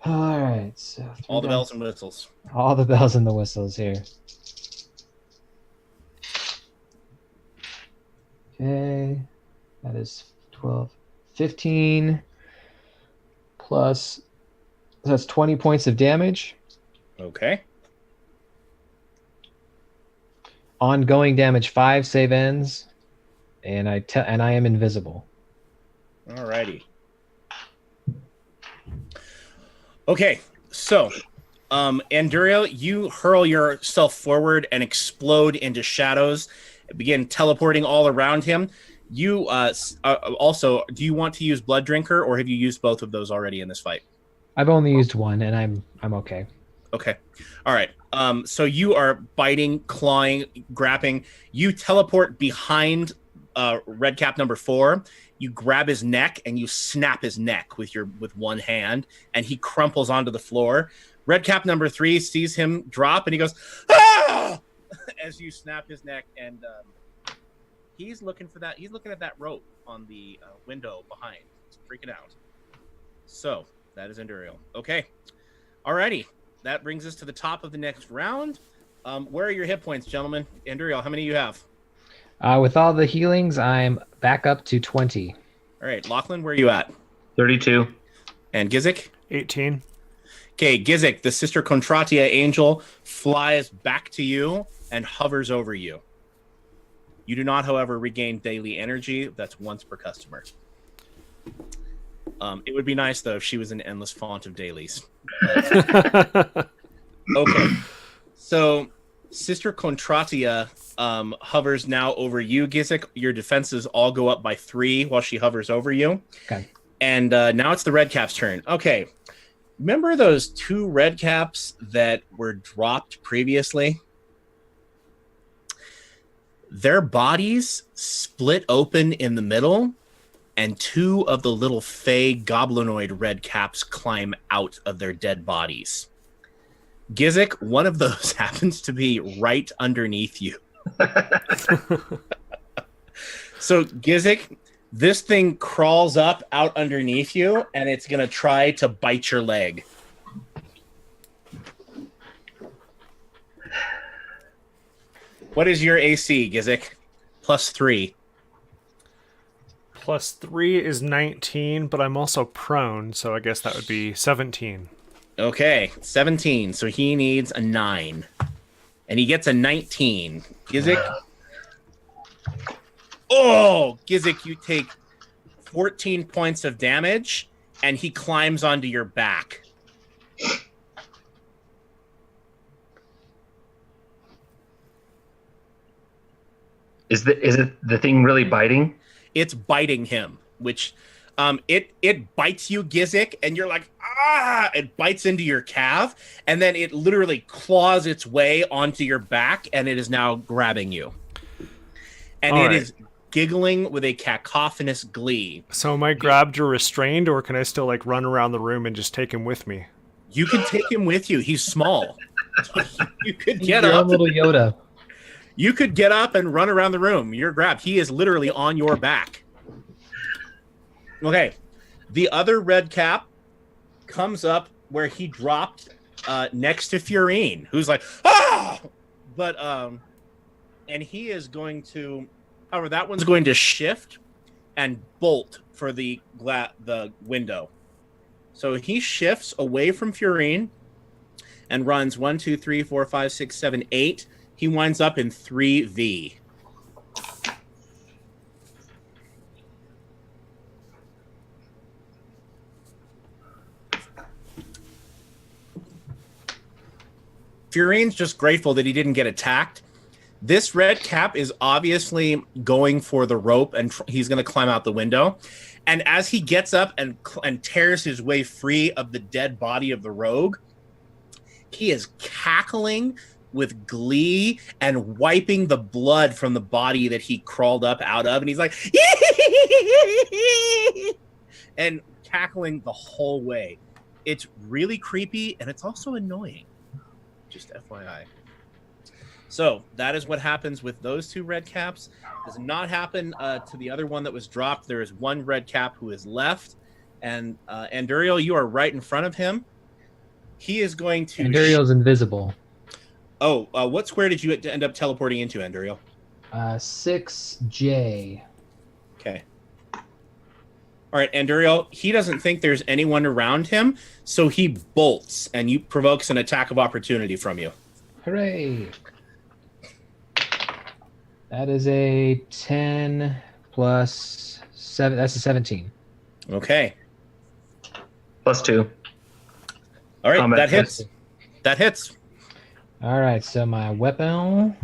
All right. So
all the bells and whistles.
All the bells and the whistles here. Okay. That is 12. 15 plus... That's 20 points of damage.
Okay.
Ongoing damage 5, save ends. And I am invisible.
All righty. Okay, so, Anduriel, you hurl yourself forward and explode into shadows, begin teleporting all around him. You also, do you want to use Blood Drinker, or have you used both of those already in this fight?
I've only used one, and I'm okay.
Okay, all right. So you are biting, clawing, grabbing. You teleport behind Redcap number 4. You grab his neck and you snap his neck with one hand, and he crumples onto the floor. Redcap number 3 sees him drop, and he goes, "Ah!" as you snap his neck, and he's looking for that. He's looking at that rope on the window behind. He's freaking out. So that is Anduriel. Okay, alrighty. That brings us to the top of the next round. Where are your hit points, gentlemen? Anduriel, how many do you have?
With all the healings, I'm back up to 20.
All right, Lachlan, where are you at?
32.
And Gizik?
18.
Okay, Gizik, the Sister Contratia Angel flies back to you and hovers over you. You do not, however, regain daily energy. That's once per customer. It would be nice, though, if she was an endless font of dailies. Okay, so Sister Contratia hovers now over you, Gizik. Your defenses all go up by 3 while she hovers over you.
Okay.
And now it's the Redcap's turn. Okay. Remember those 2 Redcaps that were dropped previously? Their bodies split open in the middle, and 2 of the little fey goblinoid Redcaps climb out of their dead bodies. Gizik, one of those happens to be right underneath you. So, Gizik, this thing crawls up out underneath you, and it's going to try to bite your leg. What is your AC, Gizik? +3.
+3 is 19, but I'm also prone, so I guess that would be 17.
Okay, 17. So he needs a 9. And he gets a 19. Gizik? Oh, Gizik, you take 14 points of damage, and he climbs onto your back.
Is it the thing really biting?
It's biting him, which it bites you, Gizik, and you're like, ah! It bites into your calf, and then it literally claws its way onto your back, and it is now grabbing you. And
All
it
right.
is giggling with a cacophonous glee.
So am I grabbed or restrained, or can I still like run around the room and just take him with me?
You can take him with you. He's small. You could get
Your
up.
own little Yoda.
You could get up and run around the room. You're grabbed. He is literally on your back. Okay. The other red cap comes up where he dropped next to Furine, who's like, ah! But, and he is going to, however, that one's going to shift and bolt for the window. So he shifts away from Furine and runs 1, 2, 3, 4, 5, 6, 7, 8. He winds up in 3V. Furine's just grateful that he didn't get attacked. This red cap is obviously going for the rope, and he's going to climb out the window. And as he gets up and tears his way free of the dead body of the rogue, he is cackling with glee and wiping the blood from the body that he crawled up out of. And he's like, and cackling the whole way. It's really creepy, and it's also annoying. Just FYI. So that is what happens with those two red caps. Does not happen to the other one that was dropped. There is one red cap who is left. And Anduriel, you are right in front of him. He is going to...
Anduriel's invisible.
Oh, what square did you end up teleporting into, Anduriel?
6J.
Okay. All right, Anduriel, he doesn't think there's anyone around him, so he bolts, and you provokes an attack of opportunity from you.
Hooray! That is a 10 plus 7. That's a 17.
Okay.
+2.
All right,
Combat
that hits. That hits.
All right, so my weapon.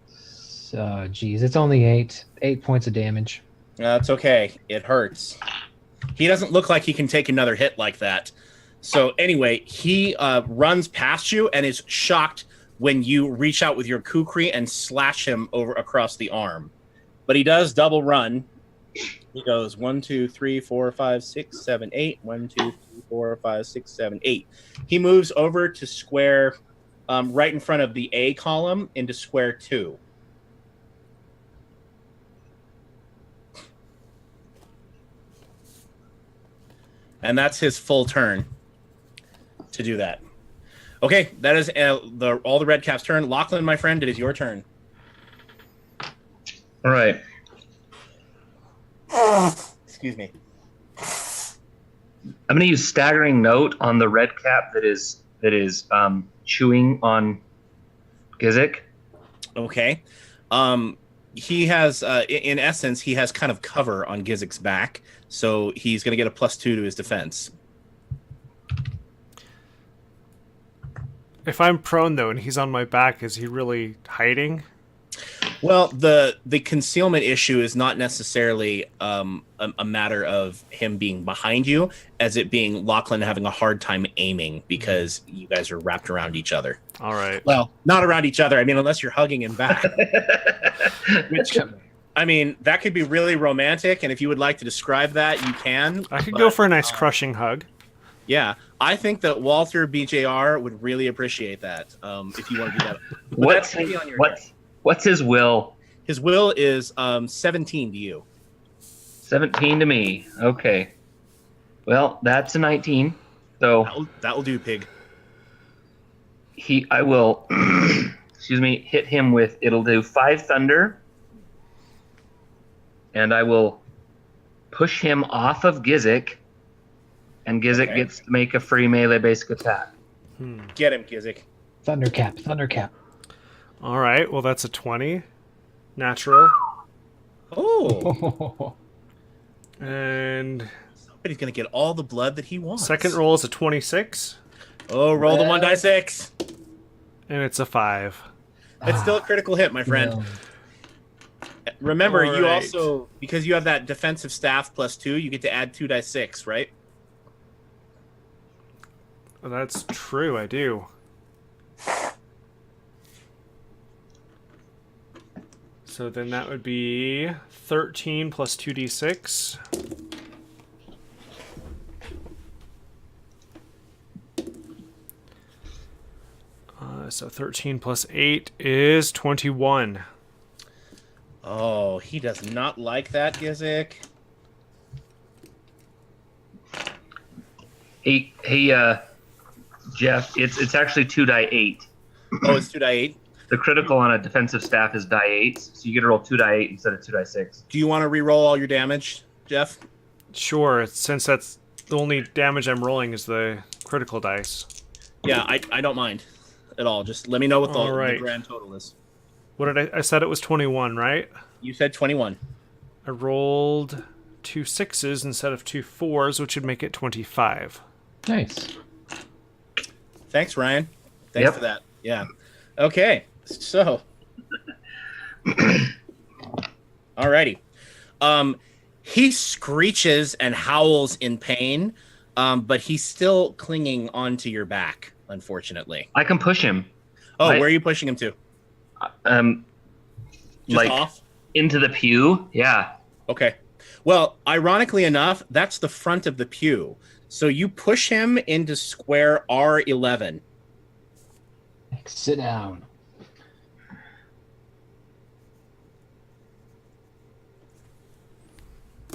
So, geez, it's only 8. 8 points of damage.
That's okay. It hurts. He doesn't look like he can take another hit like that. So anyway, he runs past you and is shocked when you reach out with your kukri and slash him over across the arm. But he does double run. He goes 1, 2, 3, 4, 5, 6, 7, 8. 1, 2, 3, 4, 5, 6, 7, 8. He moves over to square right in front of the A column into square 2. And that's his full turn to do that. Okay, that is all the red caps' turn. Lachlan, my friend, it is your turn.
All right.
Excuse me.
I'm going to use staggering note on the red cap that is chewing on Gizik.
Okay. He has, in essence, he has kind of cover on Gizik's back, so he's going to get a +2 to his defense.
If I'm prone though and he's on my back, is he really hiding?
Well, the concealment issue is not necessarily a matter of him being behind you, as it being Lachlan having a hard time aiming because you guys are wrapped around each other.
All right.
Well, not around each other. I mean, unless you're hugging him back. Which, I mean, that could be really romantic, and if you would like to describe that, you can.
I could go for a nice crushing hug.
Yeah, I think that Walter BJR would really appreciate that if you want to do that. But
What's his will?
His will is 17 to you.
17 to me. Okay. Well, that's a 19. So
that will do, pig.
I will excuse me, hit him with, it'll do 5 thunder. And I will push him off of Gizik. And Gizik gets to make a free melee basic attack.
Get him, Gizik.
Thundercap.
All right. Well, that's a 20. Natural.
Oh.
And
somebody's going to get all the blood that he wants.
Second roll is a 26.
Oh, roll the 1 die 6.
And it's a 5.
It's still a critical hit, my friend.
No.
Remember,
All
you
right.
also, because you have that defensive staff +2, you get to add 2d6, right?
Well, that's true, I do. So then that would be 13 plus 2d6. So 13 plus 8 is 21.
Oh, he does not like that, Gizik.
Hey, Jeff, it's actually 2d8.
Oh, it's 2d8.
The critical on a defensive staff is die 8, so you get to roll 2d8 instead of 2d6.
Do you want to re-roll all your damage, Jeff?
Sure, since that's the only damage I'm rolling is the critical dice.
Yeah, I don't mind at all. Just let me know what the,
All right.
the grand total is.
What did I said it was 21, right?
You said 21.
I rolled 2 6s instead of 2 4s, which would make it 25.
Nice.
Thanks, Ryan. Thanks
Yep.
for that. Yeah. Okay. So. Alrighty. He screeches and howls in pain, but he's still clinging onto your back, unfortunately.
I can push him.
Oh, where are you pushing him to? Just
Like
off?
into the pew. Yeah.
Okay. Well, ironically enough, that's the front of the pew. So you push him into square R11.
Sit down.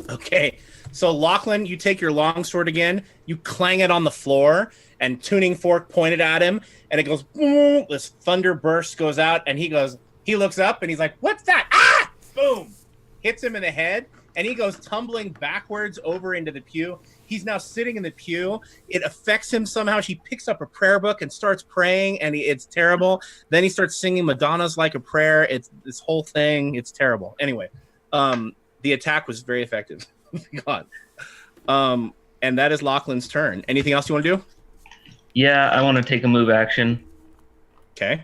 Okay. So Lachlan, you take your longsword again, you clang it on the floor, and tuning fork pointed at him, and it goes boom, this thunder burst goes out, and he looks up and he's like, "What's that?" Ah! Boom! Hits him in the head, and he goes tumbling backwards over into the pew. He's now sitting in the pew. It affects him somehow. He picks up a prayer book and starts praying, and it's terrible. Then he starts singing Madonna's Like a Prayer. It's this whole thing. It's terrible. Anyway, the attack was very effective. God. And that is Lachlan's turn. Anything else you want to do?
Yeah, I want to take a move action.
Okay.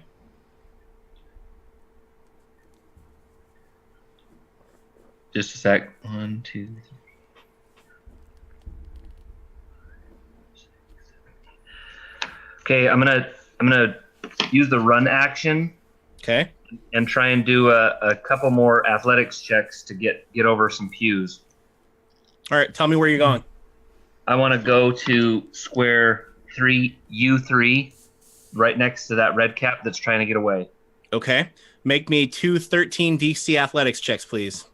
Just a sec. 1, 2, 3. Okay, I'm gonna use the run action.
Okay.
And try and do a couple more athletics checks to get over some pews.
All right. Tell me where you're going.
I want to go to square 3, U3, right next to that red cap that's trying to get away.
Okay. Make me 2 13 DC athletics checks, please.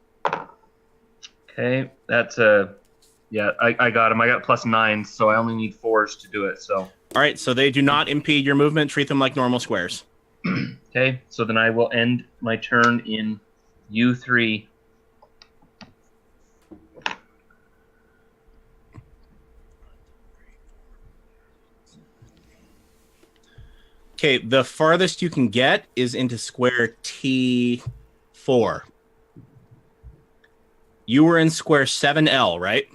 Okay, that's yeah, I got him. I got +9, so I only need 4s to do it. So.
All right. So they do not impede your movement. Treat them like normal squares.
Okay, so then I will end my turn in U3.
Okay, the farthest you can get is into square T4. You were in square 7L, right?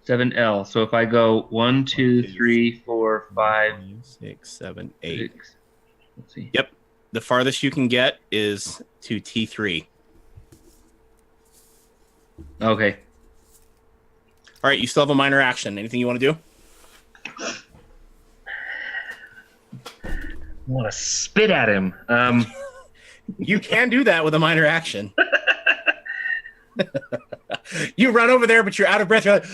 7L. So if I go 1, 2, 3, 4, 5,
6, 7, 8.
6. Let's see.
Yep. The farthest you can get is to T3.
Okay.
All right, you still have a minor action. Anything you want to do?
I want to spit at him.
You can do that with a minor action. You run over there, but you're out of breath. You're like,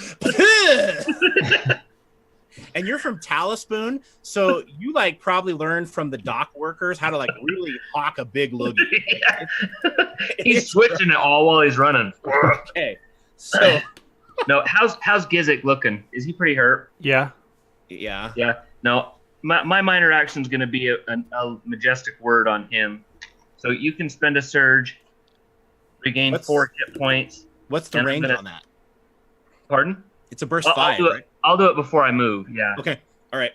and you're from Talispoon, so you like probably learned from the dock workers how to like really hawk a big loogie.
Yeah. He's switching it all while he's running.
Okay, so
no, how's Gizik looking? Is he pretty hurt?
Yeah.
yeah.
Yeah. No, my minor action is going to be a majestic word on him. So you can spend a surge, regain 4 hit points.
What's the range on that?
Pardon?
It's a burst 5, right?
I'll do it before I move. Yeah.
Okay. All right.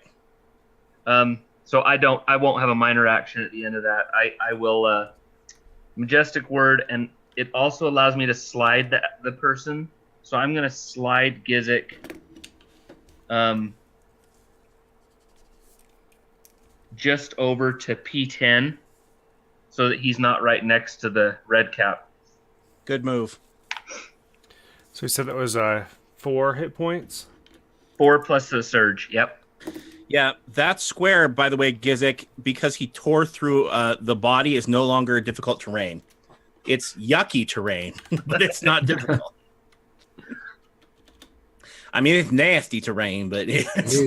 So I won't have a minor action at the end of that. I will majestic word, and it also allows me to slide the person. So I'm gonna slide Gizik. Just over to P10. so that he's not right next to the red cap.
Good move.
So he said that was 4 hit points.
4 plus the surge. Yep.
Yeah, that square, by the way, Gizik, because he tore through the body, is no longer difficult terrain. It's yucky terrain, but it's not difficult. I mean, it's nasty terrain, but it's...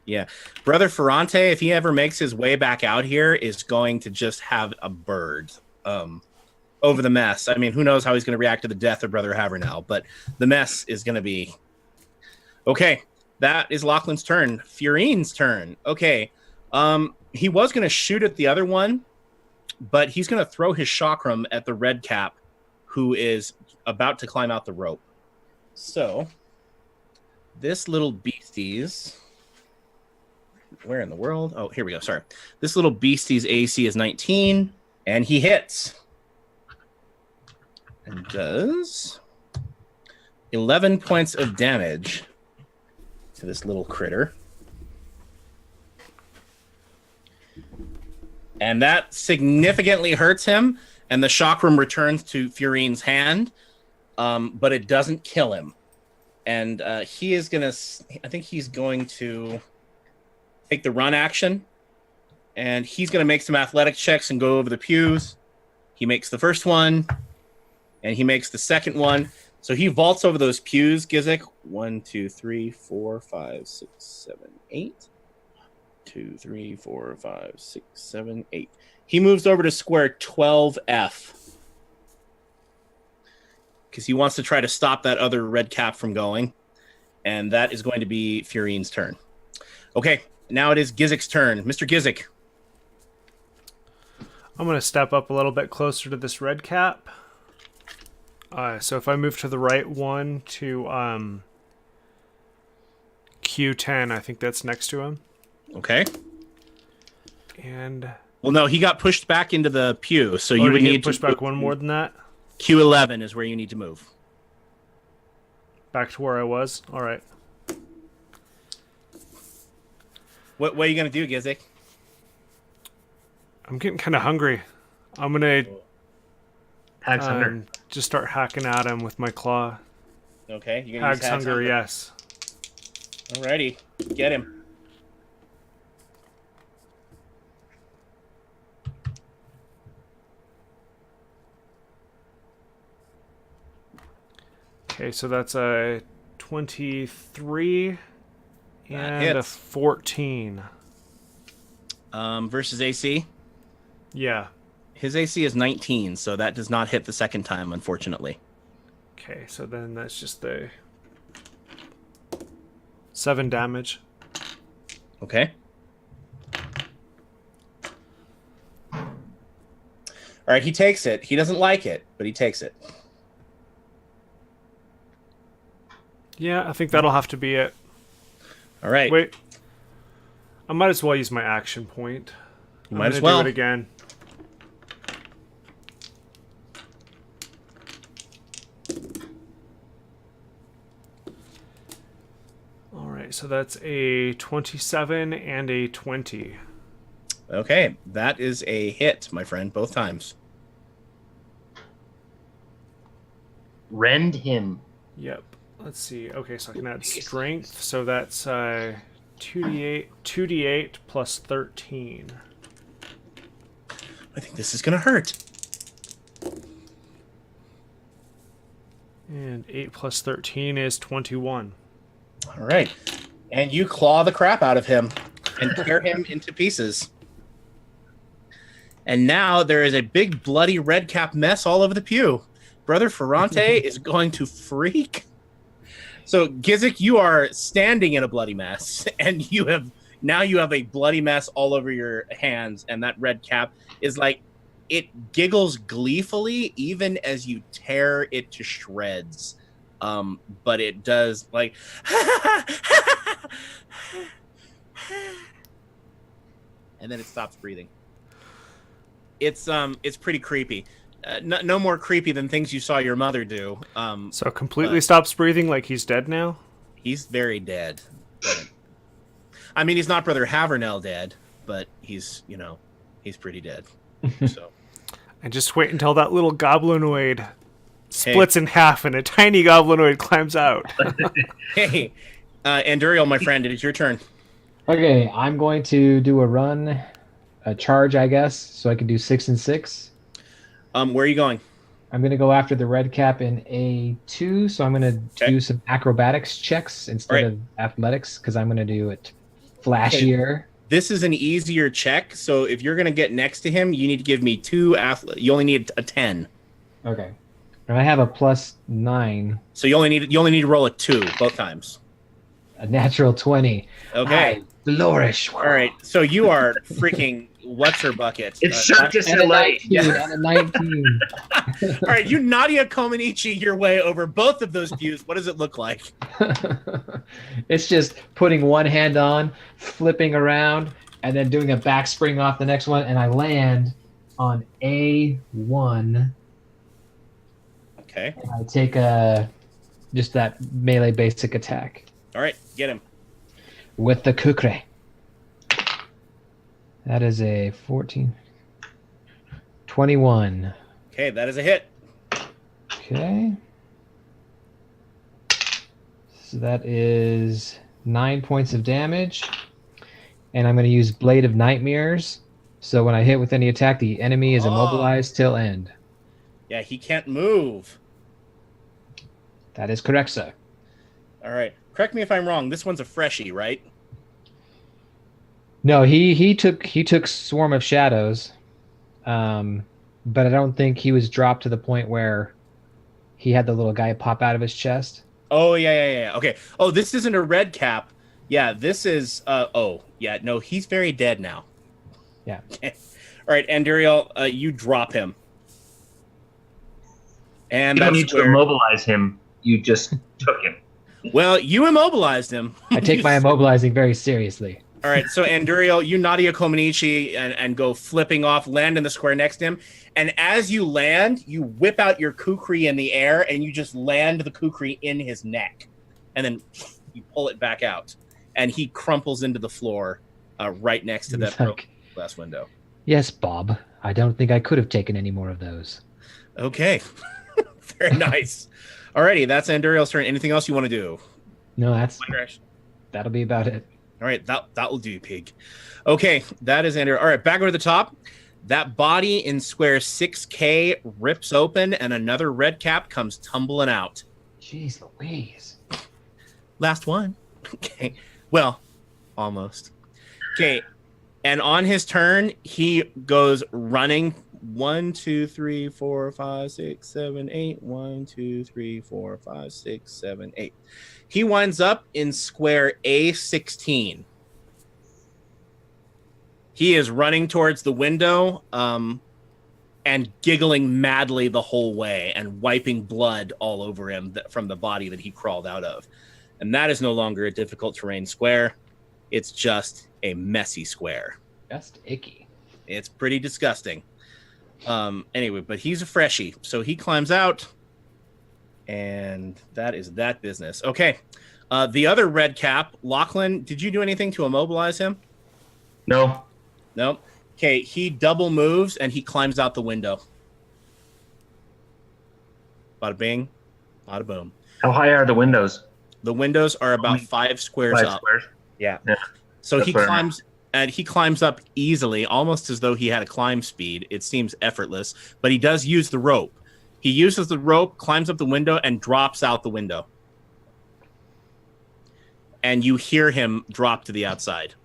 Yeah. Brother Ferrante, if he ever makes his way back out here, is going to just have a bird over the mess. I mean, who knows how he's going to react to the death of Brother Havernell, but the mess is going to be... Okay, that is Lachlan's turn. Furine's turn. Okay. He was going to shoot at the other one, but he's going to throw his chakram at the red cap, who is about to climb out the rope. So, this little beastie's... Where in the world? Oh, here we go. Sorry. This little beastie's AC is 19, and he hits. And does 11 points of damage to this little critter. And that significantly hurts him, and the chakram returns to Furine's hand, but it doesn't kill him. And he is going to... I think he's going to... take the run action, and he's going to make some athletic checks and go over the pews. He makes the first one, and he makes the second one. So he vaults over those pews, Gizik. 1, 2, 3, 4, 5, 6, 7, 8. 2, 3, 4, 5, 6, 7, 8. He moves over to square 12F because he wants to try to stop that other red cap from going, and that is going to be Furine's turn. Okay. Now it is Gizik's turn. Mr. Gizik.
I'm going to step up a little bit closer to this red cap. So if I move to the right one to Q10, I think that's next to him.
Okay.
And...
Well, no, he got pushed back into the pew, so you would need to...
push back one more than that?
Q11 is where you need to move.
Back to where I was? All right.
What are you going to do, Gizik?
I'm getting kind of hungry. I'm going
to
just start hacking at him with my claw.
Okay. You're gonna
Hag's hunger, yes.
Alrighty. Get him.
Okay, so that's a 23... and
hits.
a 14.
Versus AC?
Yeah.
His AC is 19, so that does not hit the second time, unfortunately.
Okay, so then that's just the 7 damage.
Okay. All right, he takes it. He doesn't like it, but he takes it.
Yeah, I think that'll have to be it.
All right.
Wait. I might as well use my action point.
You might as well.
I'm gonna do it again. All right, so that's a 27 and a 20.
Okay, that is a hit, my friend, both times.
Rend him.
Yep. Let's see. Okay, so I can add strength. So that's 2d8 plus 13.
I think this is going to hurt.
And 8 plus 13 is 21.
All right. And you claw the crap out of him and tear him into pieces. And now there is a big bloody red cap mess all over the pew. Brother Ferrante is going to freak. So, Gizik, you are standing in a bloody mess, and you have a bloody mess all over your hands, and that red cap is like, it giggles gleefully even as you tear it to shreds. But it does like, and then it stops breathing. It's pretty creepy. No more creepy than things you saw your mother do.
So completely stops breathing, like he's dead now?
He's very dead. I mean, he's not Brother Havernell dead, but he's pretty dead. So
And just wait until that little goblinoid splits in half and a tiny goblinoid climbs out.
Hey, Anduriel, my friend, it is your turn.
Okay, I'm going to do a charge, I guess, so I can do 6 and 6.
Where are you going?
I'm going to go after the red cap in A2, so I'm going to do some acrobatics checks instead of athletics, because I'm going to do it flashier.
Okay. This is an easier check, so if you're going to get next to him, you need to give me 2 you only need a 10.
Okay. And I have a +9.
So you only need to roll a 2 both times.
A natural 20.
Okay.
Flourish.
All right. So you are freaking what's her bucket?
It's Cirque du Soleil.
And a 19.
All right, you Nadia Comaneci your way over both of those views. What does it look like?
It's just putting one hand on, flipping around, and then doing a back spring off the next one, and I land on A1.
Okay.
And I take just that melee basic attack.
All right, get him.
With the kukre. That is a 14. 21.
Okay, that is a hit.
Okay. So that is 9 points of damage. And I'm going to use Blade of Nightmares. So when I hit with any attack, the enemy is immobilized till end.
Yeah, he can't move.
That is correct, sir.
All right. Correct me if I'm wrong. This one's a freshie, right?
No, he took Swarm of Shadows. But I don't think he was dropped to the point where he had the little guy pop out of his chest.
Oh, yeah. Okay. Oh, this isn't a red cap. Yeah, this is... no, he's very dead now.
Yeah.
Okay. All right, Anduriel, you drop him. And
You don't need to immobilize him. You just took him.
Well, you immobilized him.
I take my immobilizing very seriously.
All right, so Anduriel, you Nadia Comaneci and go flipping off, land in the square next to him. And as you land, you whip out your kukri in the air and you just land the kukri in his neck. And then you pull it back out. And he crumples into the floor right next to that glass window.
Yes, Bob. I don't think I could have taken any more of those.
Okay. Very nice. Alrighty, that's Anduriel's turn. Anything else you want to do?
No, that'll be about it.
All right, that will do, pig. Okay, that is Anduriel. All right, back over to the top. That body in square 6K rips open, and another red cap comes tumbling out.
Jeez Louise.
Last one. Okay. Well, almost. Okay. And on his turn, he goes running 1, 2, 3, 4, 5, 6, 7, 8. 1, 2, 3, 4, 5, 6, 7, 8. He winds up in square A16. He is running towards the window and giggling madly the whole way and wiping blood all over him from the body that he crawled out of. And that is no longer a difficult terrain square. It's just a messy square.
Just icky.
It's pretty disgusting. Anyway, but he's a freshie, so he climbs out, and that is that business. Okay, the other red cap, Lachlan, did you do anything to immobilize him?
No.
No. Okay, he double moves, and he climbs out the window. Bada bing, bada boom.
How high are the windows?
The windows are about 5 squares up.
Squares?
Yeah.
Yeah.
So
That's
he
fair
climbs, and he climbs up easily, almost as though he had a climb speed. It seems effortless, but he does use the rope. He uses the rope, climbs up the window, and drops out the window. And you hear him drop to the outside.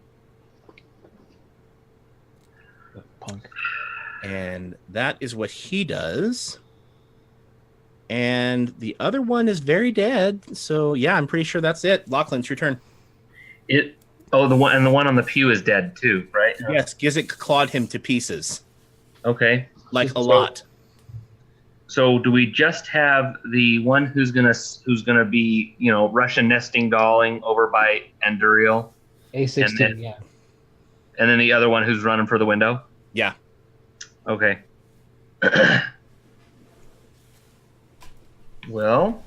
Punk.
And that is what he does. And the other one is very dead. So, yeah, I'm pretty sure that's it. Lachlan, it's your turn.
The one on the pew is dead too, right?
Yes, Gizik clawed him to pieces.
Okay.
Like a lot.
So do we just have the one who's gonna be, Russian nesting dolling over by Anduriel?
A16, yeah.
And then the other one who's running for the window?
Yeah.
Okay. Well,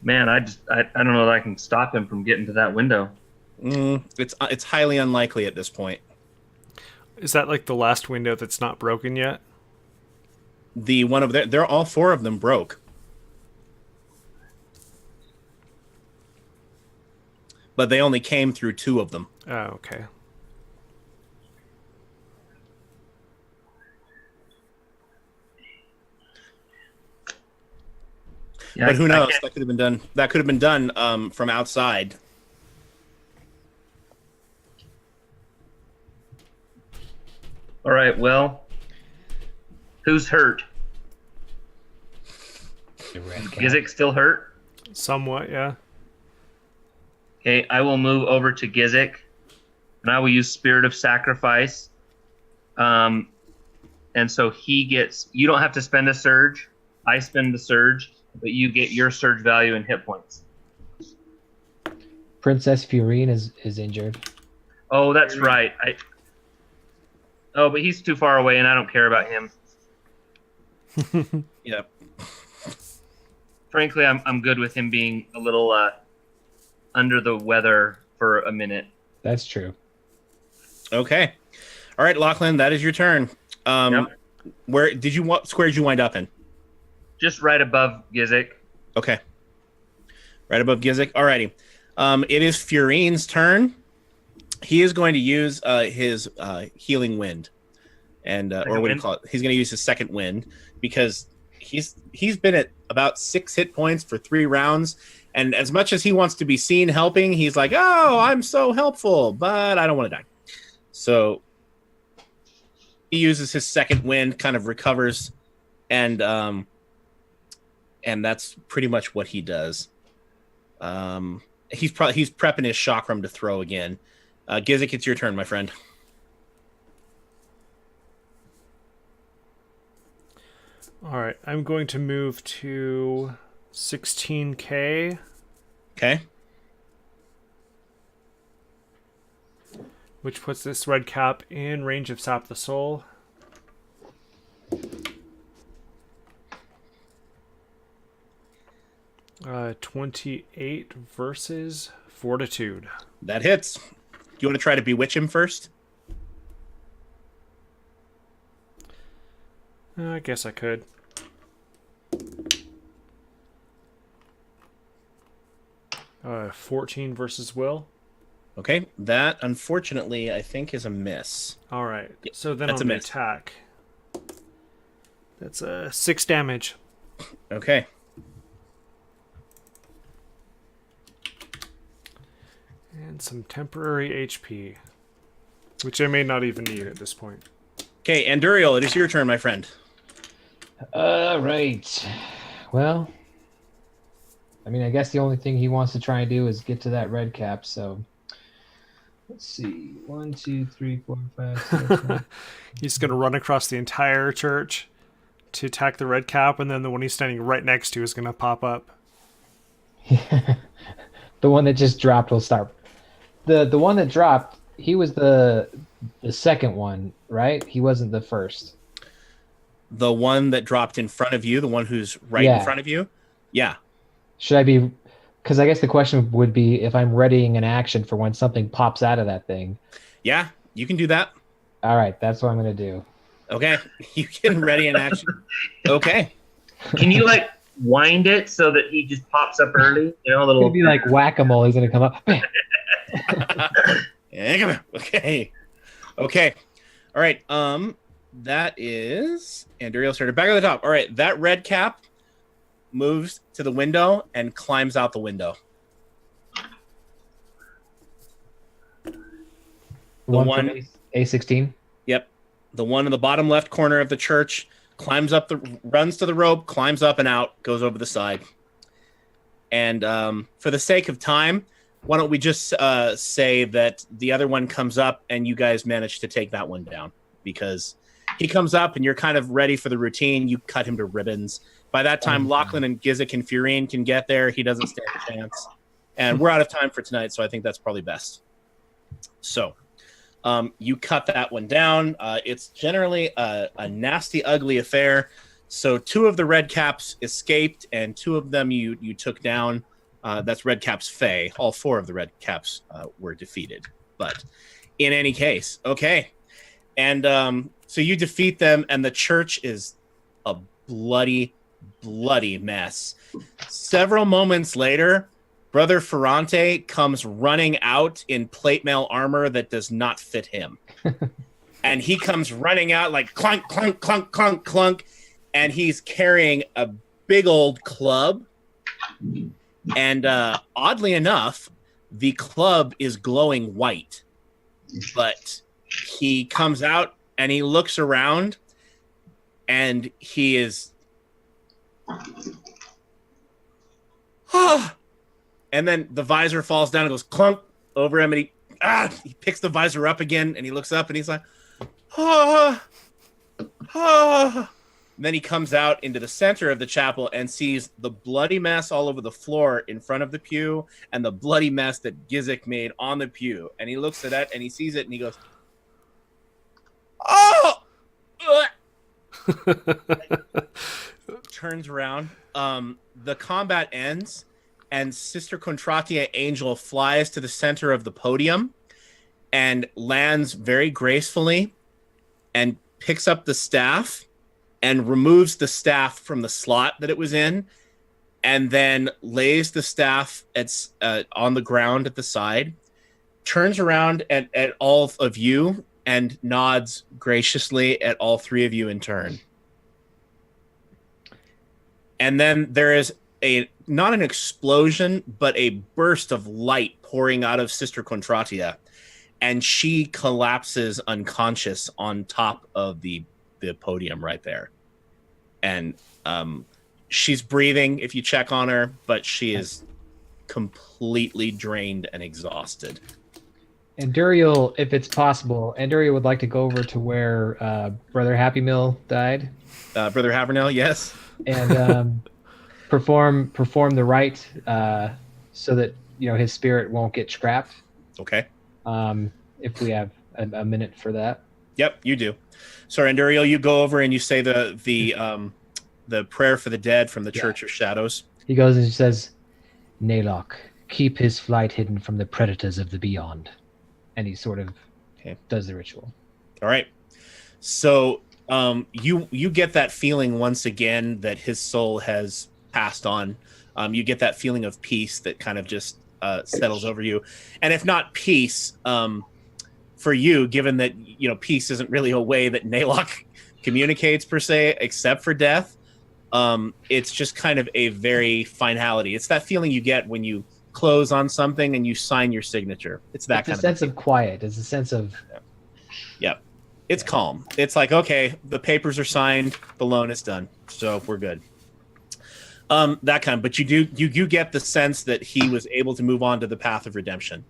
man, I don't know that I can stop him from getting to that window.
It's highly unlikely at this point.
Is that like the last window that's not broken yet?
The one over there, they're all 4 of them broke. But they only came through 2 of them.
Oh, okay.
Yeah,
But who knows? That could have been done. That could have been done from outside.
All right. Well, who's hurt? Gizik still hurt?
Somewhat, yeah.
Okay, I will move over to Gizik, and I will use Spirit of Sacrifice. And so he gets. You don't have to spend a surge. I spend the surge, but you get your surge value in hit points.
Princess Fiorine is injured.
Oh, that's right. But he's too far away, and I don't care about him.
Yep.
Frankly, I'm good with him being a little under the weather for a minute.
That's true.
Okay. All right, Lachlan, that is your turn.
Yep.
Where did you square did you wind up in?
Just right above Gizik.
Okay. Right above Gizik. Alrighty. It is Fiorine's turn. He is going to use his healing wind, and or what do you call it? He's going to use his second wind because he's been at about 6 hit points for 3 rounds, and as much as he wants to be seen helping, he's like, "Oh, I'm so helpful, but I don't want to die." So he uses his second wind, kind of recovers, and that's pretty much what he does. He's prepping his chakram to throw again. Gizik, it's your turn, my friend.
All right, I'm going to move to 16K.
Okay.
Which puts this red cap in range of Sap the Soul. Uh, 28 versus Fortitude.
That hits. Do you want to try to bewitch him first?
I guess I could. Uh, 14 versus Will.
Okay, that unfortunately I think is a miss.
All right, so then
That's
on
a
the
miss.
attack, that's 6 damage.
Okay.
And some temporary HP, which I may not even need at this point.
Okay, Anduriel, it is your turn, my friend.
Right. Well, I mean, I guess the only thing he wants to try and do is get to that red cap, so let's see. 1, 2, 3, 4, 5, 6, 7.
He's going to run across the entire church to attack the red cap, and then the one he's standing right next to is going to pop up.
The one that just dropped will start. The one that dropped, he was the second one, right? He wasn't the first.
The one that dropped in front of you, the one who's right in front of you? Yeah.
Should I be... Because I guess the question would be if I'm readying an action for when something pops out of that thing.
Yeah, you can do that.
All right, that's what I'm going to do.
Okay, you can ready an action. Okay.
Can you wind it so that he just pops up early? You know, a little.
It's going to be like whack-a-mole. He's going to come up.
Yeah, come on. Okay. Okay. All right. That is Anduriel started back at the top. All right, that red cap moves to the window and climbs out the window.
The one from A16?
Yep. The one in the bottom left corner of the church runs to the rope, climbs up and out, goes over the side. And for the sake of time, why don't we just say that the other one comes up and you guys manage to take that one down, because he comes up and you're kind of ready for the routine. You cut him to ribbons. By that time, Lachlan and Gizik and Fiorine can get there. He doesn't stand a chance. And we're out of time for tonight, so I think that's probably best. So you cut that one down. It's generally a nasty, ugly affair. So 2 of the red caps escaped, and 2 of them you took down. That's red caps Fae. All 4 of the red caps were defeated. But in any case, okay. And so you defeat them, and the church is a bloody mess. Several moments later, Brother Ferrante comes running out in plate mail armor that does not fit him. And he comes running out like clunk, clunk, clunk, clunk, clunk. And he's carrying a big old club. And oddly enough, the club is glowing white. But he comes out and he looks around and he is... And then the visor falls down and goes clunk over him, and he picks the visor up again, and he looks up and he's like, And then he comes out into the center of the chapel and sees the bloody mess all over the floor in front of the pew and the bloody mess that Gizik made on the pew. And he looks at that and he sees it and he goes, turns around. The combat ends, and Sister Contratia Angel flies to the center of the podium and lands very gracefully and picks up the staff and removes the staff from the slot that it was in, and then lays the staff on the ground at the side, turns around at all of you and nods graciously at all three of you in turn. And then there is not an explosion, but a burst of light pouring out of Sister Contratia, and she collapses unconscious on top of the podium right there. And she's breathing if you check on her, but she is completely drained and exhausted.
And Duriel, if it's possible, Duriel would like to go over to where Brother Happy Meal died.
Brother Havernell, yes.
And perform the rite so that his spirit won't get scrapped.
Okay.
If we have a minute for that.
Yep, you do. So Anduriel, you go over and you say the prayer for the dead from the Church of Shadows.
He goes and he says, "Naylock, keep his flight hidden from the predators of the beyond." And he sort of does the ritual.
All right. So you get that feeling once again that his soul has passed on. You get that feeling of peace that kind of just settles over you. And if not peace, for you, given that peace isn't really a way that Naylock communicates per se, except for death, it's just kind of a very finality. It's that feeling you get when you close on something and you sign your signature. It's that kind of
sense of quiet. It's a sense of
it's calm. It's like, okay, the papers are signed, the loan is done, so we're good. That kind. But you get the sense that he was able to move on to the path of redemption.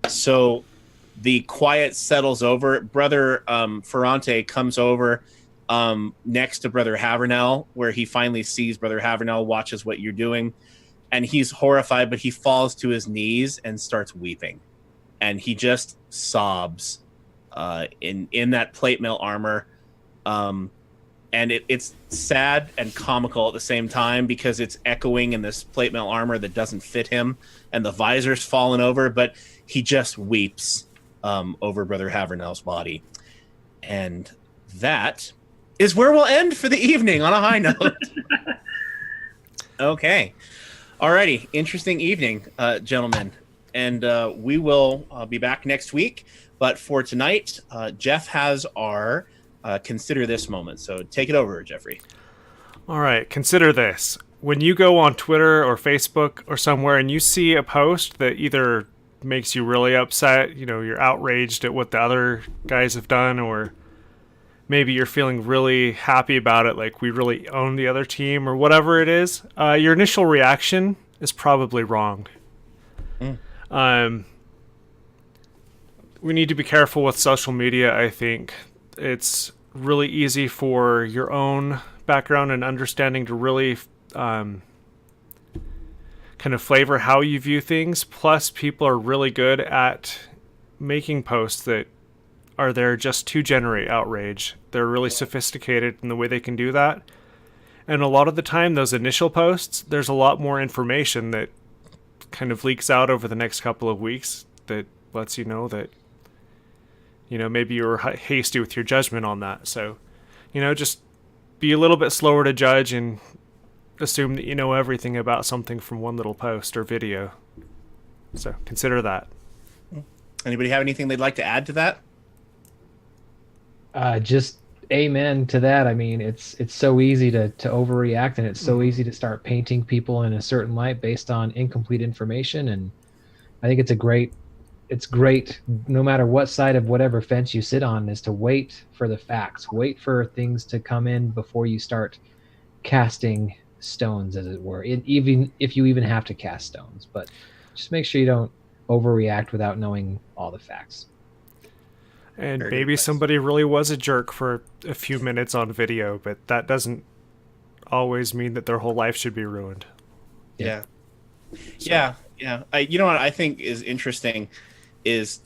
So the quiet settles over. Brother Ferrante comes over next to Brother Havernell, where he finally sees Brother Havernell, watches what you're doing, and he's horrified, but he falls to his knees and starts weeping. And he just sobs in that plate mail armor. And it's sad and comical at the same time because it's echoing in this plate mail armor that doesn't fit him, and the visor's fallen over, but he just weeps over Brother Havernell's body. And that is where we'll end for the evening on a high note. Okay. Alrighty. Interesting evening, gentlemen. And we will be back next week. But for tonight, Jeff has our consider this moment. So take it over, Jeffrey.
All right. Consider this. When you go on Twitter or Facebook or somewhere and you see a post that either makes you really upset, you're outraged at what the other guys have done, or maybe you're feeling really happy about it, like we really own the other team or whatever it is, your initial reaction is probably wrong. We need to be careful with social media, I think. It's really easy for your own background and understanding to really kind of flavor how you view things. Plus, people are really good at making posts that are there just to generate outrage. They're really sophisticated in the way they can do that. And a lot of the time, those initial posts, there's a lot more information that kind of leaks out over the next couple of weeks that lets you know that, maybe you were hasty with your judgment on that. So, just be a little bit slower to judge and assume that you know everything about something from one little post or video. So consider that.
Anybody have anything they'd like to add to that?
Just amen to that. I mean, it's so easy to overreact, and it's so easy to start painting people in a certain light based on incomplete information. And I think it's great no matter what side of whatever fence you sit on, is to wait for the facts, wait for things to come in before you start casting stones, as it were, even if you even have to cast stones. But just make sure you don't overreact without knowing all the facts.
And maybe somebody really was a jerk for a few minutes on video, but that doesn't always mean that their whole life should be ruined.
Yeah. So. Yeah. You know what I think is interesting is,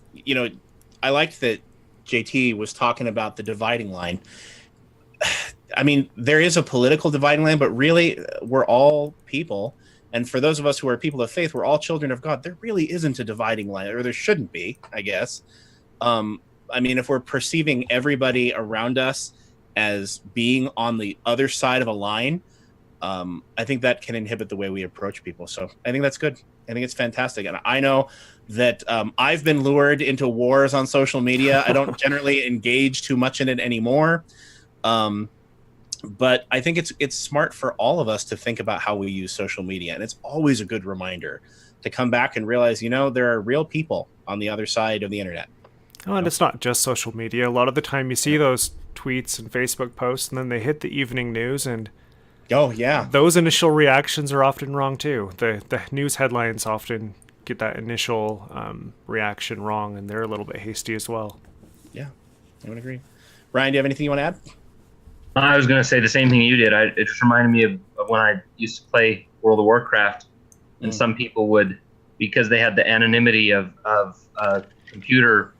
I liked that JT was talking about the dividing line. I mean, there is a political dividing line, but really we're all people. And for those of us who are people of faith, we're all children of God. There really isn't a dividing line, or there shouldn't be, I guess. I mean, if we're perceiving everybody around us as being on the other side of a line, I think that can inhibit the way we approach people. So I think that's good. I think it's fantastic. And I know that I've been lured into wars on social media. I don't generally engage too much in it anymore. But I think it's smart for all of us to think about how we use social media. And it's always a good reminder to come back and realize, there are real people on the other side of the internet.
Oh, and it's not just social media. A lot of the time you see those tweets and Facebook posts, and then they hit the evening news, and those initial reactions are often wrong too. The news headlines often get that initial reaction wrong, and they're a little bit hasty as well.
Yeah, I would agree. Ryan, do you have anything you want to add?
I was going to say the same thing you did. It just reminded me of when I used to play World of Warcraft, and some people would, because they had the anonymity of computer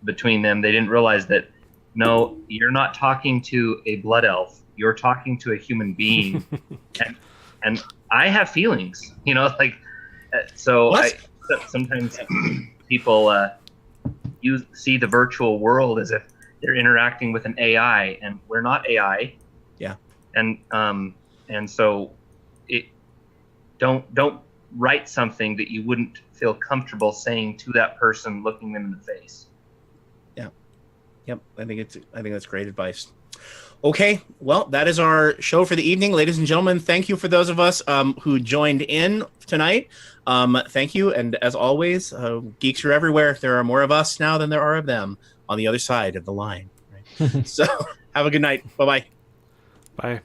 between them, they didn't realize that, no, you're not talking to a blood elf. You're talking to a human being. and I have feelings, so sometimes people you see the virtual world as if they're interacting with an AI, and we're not AI.
Yeah.
And so don't write something that you wouldn't feel comfortable saying to that person, looking them in the face.
Yeah. Yep. I think that's great advice. Okay, well, that is our show for the evening. Ladies and gentlemen, thank you for those of us who joined in tonight. Thank you. And as always, geeks are everywhere. There are more of us now than there are of them on the other side of the line. Right? So have a good night. Bye-bye.
Bye.